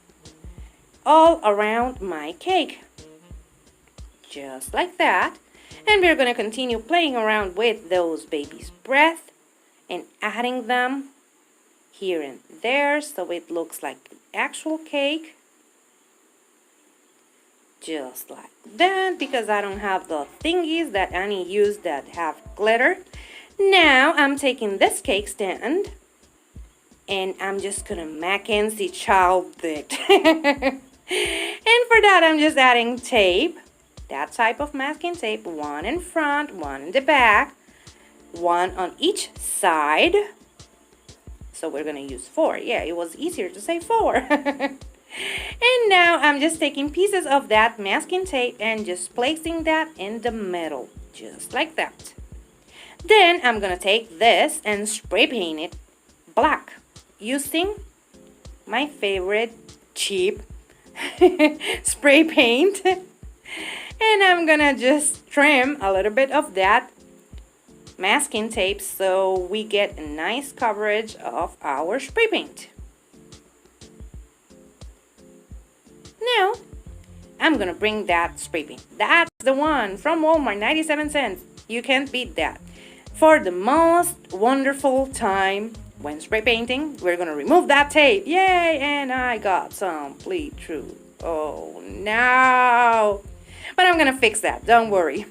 all around my cake, just like that. And we're gonna continue playing around with those baby's breath and adding them here and there so it looks like the actual cake, just like that, because I don't have the thingies that Annie used that have glitter. Now I'm taking this cake stand, and I'm just gonna Mackenzie child it. And for that, I'm just adding tape, that type of masking tape, 1 in front, 1 in the back, 1 on each side. So we're gonna use 4. Yeah, it was easier to say 4. And now I'm just taking pieces of that masking tape and just placing that in the middle, just like that. Then I'm gonna take this and spray paint it black using my favorite cheap spray paint. And I'm gonna just trim a little bit of that masking tape so we get a nice coverage of our spray paint. Now I'm gonna bring that spray paint. That's the one from Walmart, 97 cents. You can't beat that. For the most wonderful time when spray painting, we're gonna remove that tape. Yay! And I got some bleed through. Oh no! But I'm gonna fix that, don't worry.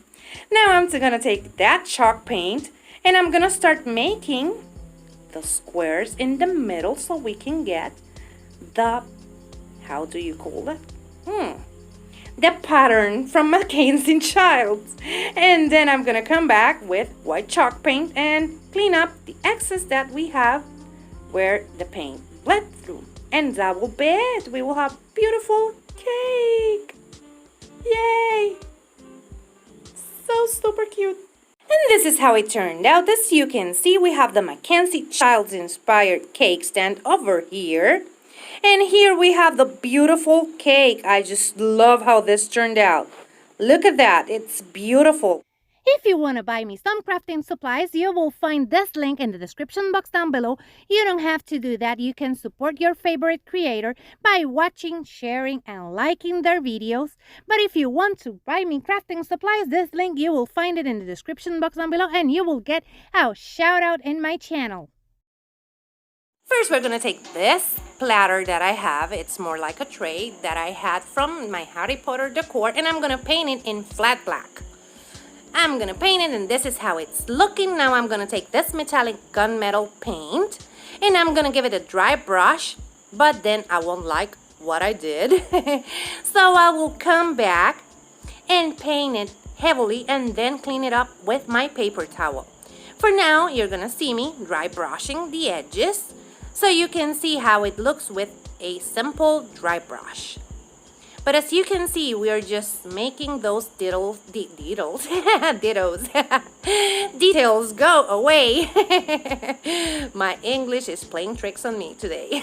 Now I'm gonna take that chalk paint and I'm gonna start making the squares in the middle so we can get the, how do you call it? The pattern from Mackenzie Childs. And then I'm gonna come back with white chalk paint and clean up the excess that we have where the paint bled through. And that will be it. We will have beautiful cake. Yay! So super cute. And this is how it turned out. As you can see, we have the Mackenzie Childs inspired cake stand over here. And here we have the beautiful cake. I just love how this turned out. Look at that. It's beautiful. If you want to buy me some crafting supplies, you will find this link in the description box down below. You don't have to do that. You can support your favorite creator by watching, sharing, and liking their videos. But if you want to buy me crafting supplies, this link, you will find it in the description box down below, and you will get a shout out in my channel. First, we're going to take this platter that I have. It's more like a tray that I had from my Harry Potter decor, and I'm going to paint it in flat black. I'm gonna paint it, and this is how it's looking. Now I'm gonna take this metallic gunmetal paint, And I'm gonna give it a dry brush, but then I won't like what I did. So I will come back and paint it heavily and then clean it up with my paper towel. For now, you're gonna see me dry brushing the edges so you can see how it looks with a simple dry brush. But as you can see, we are just making those details go away. My English is playing tricks on me today.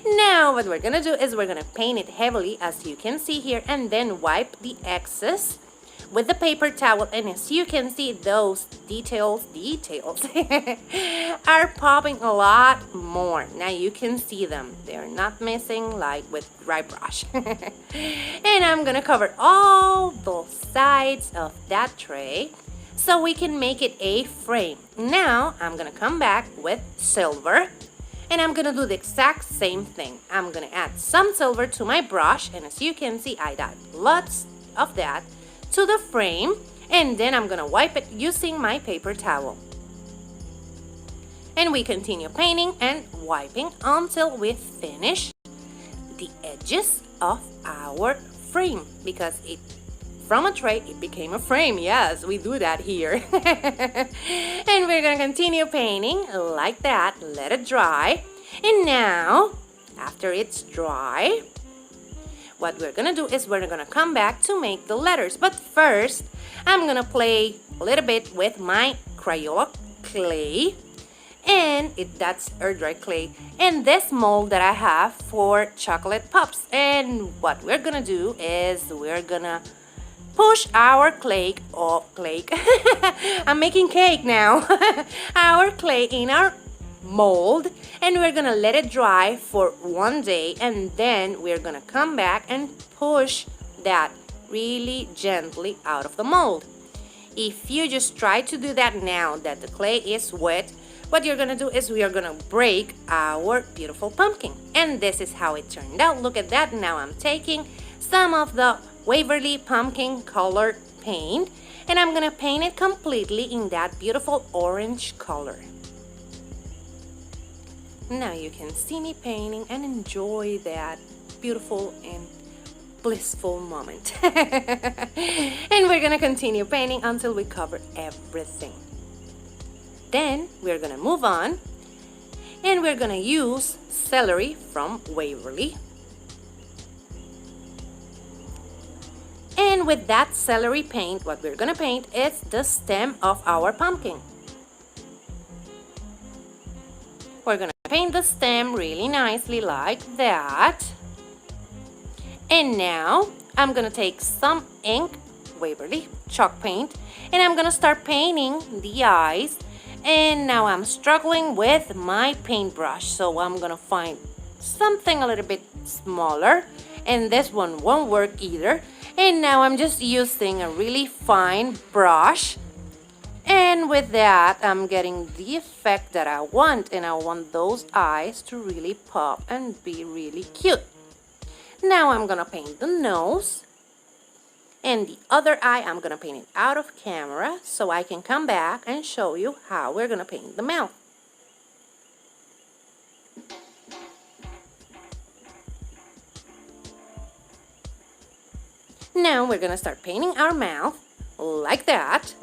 Now what we're gonna do is we're gonna paint it heavily, as you can see here, and then wipe the excess with the paper towel. And as you can see, those details are popping a lot more. Now you can see them. They're not missing like with dry brush. And I'm gonna cover all the sides of that tray so we can make it a frame. Now I'm gonna come back with silver and I'm gonna do the exact same thing. I'm gonna add some silver to my brush, and as you can see, I got lots of that to the frame, and then I'm gonna wipe it using my paper towel. And we continue painting and wiping until we finish the edges of our frame, because from a tray it became a frame. Yes, we do that here. And we're gonna continue painting like that, let it dry. And now after it's dry, what we're gonna do is we're gonna come back to make the letters. But first, I'm gonna play a little bit with my Crayola clay. And that's air dry clay. And this mold that I have for chocolate puffs. And what we're gonna do is we're gonna push our clay. I'm making cake now. Our clay in our mold, and we're gonna let it dry for 1 day, and then we're gonna come back and push that really gently out of the mold. If you just try to do that now that the clay is wet, what you're gonna do is we are gonna break our beautiful pumpkin. And this is how it turned out. Look at that. Now I'm taking some of the Waverly pumpkin color paint, and I'm gonna paint it completely in that beautiful orange color. Now you can see me painting and enjoy that beautiful and blissful moment. And we're gonna continue painting until we cover everything. Then we're gonna move on, and we're gonna use celery from Waverly. And with that celery paint, what we're gonna paint is the stem of our pumpkin. We're gonna paint the stem really nicely like that. And now I'm gonna take some ink, Waverly chalk paint, and I'm gonna start painting the eyes. And now I'm struggling with my paintbrush, so I'm gonna find something a little bit smaller, and this one won't work either. And now I'm just using a really fine brush, and with that I'm getting the effect that I want, and I want those eyes to really pop and be really cute. Now I'm gonna paint the nose, and the other eye I'm gonna paint it out of camera so I can come back and show you how we're gonna paint the mouth. Now we're gonna start painting our mouth like that.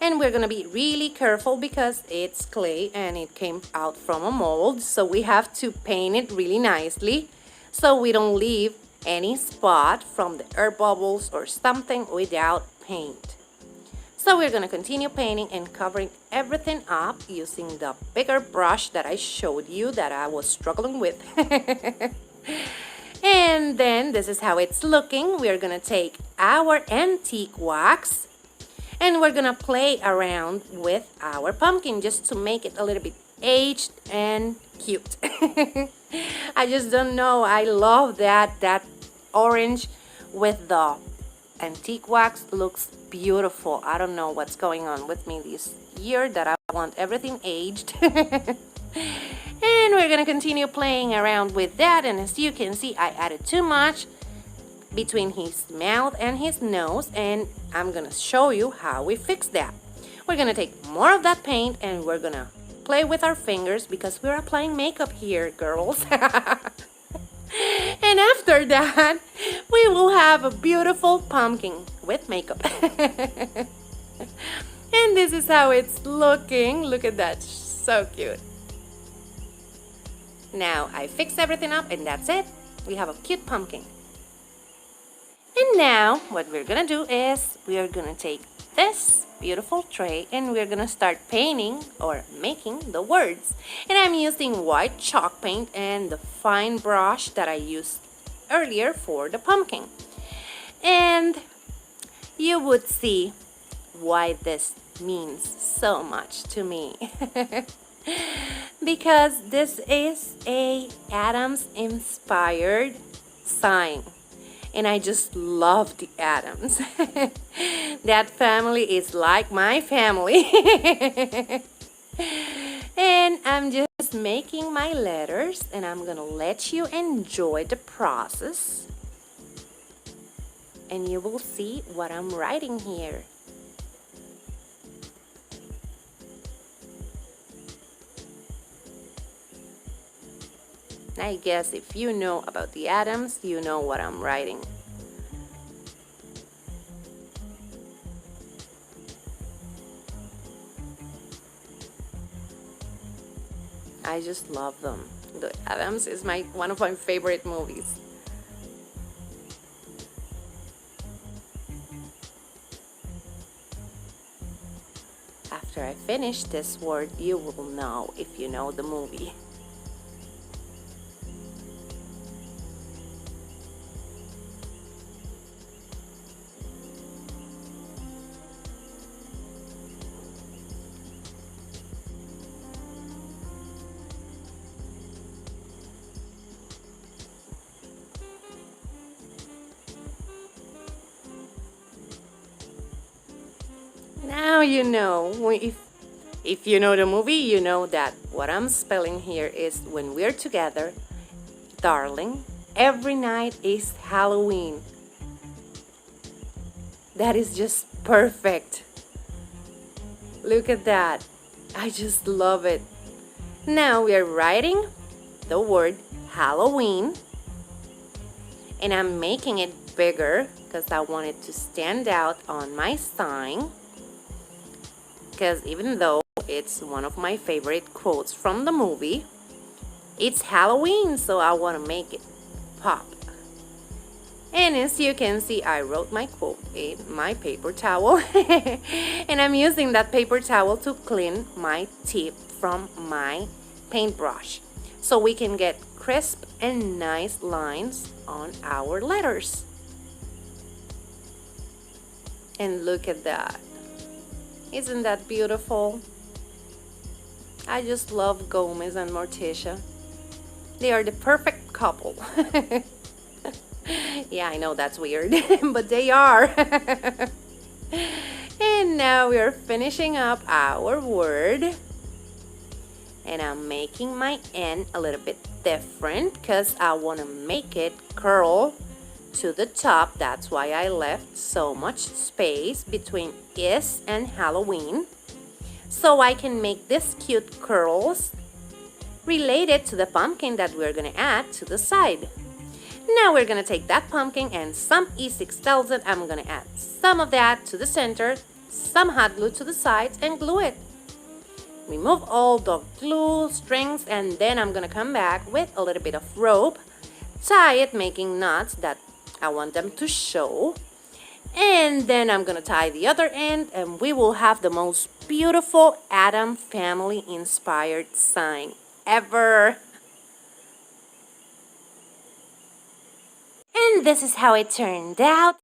And we're gonna be really careful because it's clay and it came out from a mold, so we have to paint it really nicely so we don't leave any spot from the air bubbles or something without paint. So we're gonna continue painting and covering everything up using the bigger brush that I showed you that I was struggling with. And then this is how it's looking. We're gonna take our antique wax and we're gonna play around with our pumpkin just to make it a little bit aged and cute. I just don't know, I love that orange with the antique wax looks beautiful. I don't know what's going on with me this year that I want everything aged. And we're gonna continue playing around with that, and as you can see I added too much between his mouth and his nose, and I'm gonna show you how we fix that. We're gonna take more of that paint and we're gonna play with our fingers because we're applying makeup here, girls. And after that, we will have a beautiful pumpkin with makeup. And this is how it's looking. Look at that, so cute. Now I fixed everything up and that's it. We have a cute pumpkin. And now what we're gonna do is we are gonna take this beautiful tray and we're gonna start painting or making the words. And I'm using white chalk paint and the fine brush that I used earlier for the pumpkin. And you would see why this means so much to me. Because this is a Adams inspired sign. And I just love the Adams. That family is like my family. And I'm just making my letters and I'm gonna let you enjoy the process. And you will see what I'm writing here. I guess if you know about the Adams, you know what I'm writing. I just love them. The Adams is one of my favorite movies. After I finish this word, you will know if you know the movie. Now you know, if you know the movie, you know that what I'm spelling here is when we're together, darling, every night is Halloween. That is just perfect. Look at that. I just love it. Now we are writing the word Halloween. And I'm making it bigger because I want it to stand out on my sign. Because even though it's one of my favorite quotes from the movie, it's Halloween, so I want to make it pop. And as you can see, I wrote my quote in my paper towel. And I'm using that paper towel to clean my tip from my paintbrush, so we can get crisp and nice lines on our letters. And look at that. Isn't that beautiful? I just love Gomez and Morticia. They are the perfect couple. Yeah, I know that's weird, but they are. And now we are finishing up our word. And I'm making my N a little bit different because I want to make it curl to the top. That's why I left so much space between is and Halloween, so I can make these cute curls related to the pumpkin that we're gonna add to the side. Now we're gonna take that pumpkin and some E6000. I'm gonna add some of that to the center, some hot glue to the sides, and glue it. Remove all the glue strings, and then I'm gonna come back with a little bit of rope, tie it, making knots that I want them to show. And then I'm gonna tie the other end, and we will have the most beautiful Adam family inspired sign ever. And this is how it turned out.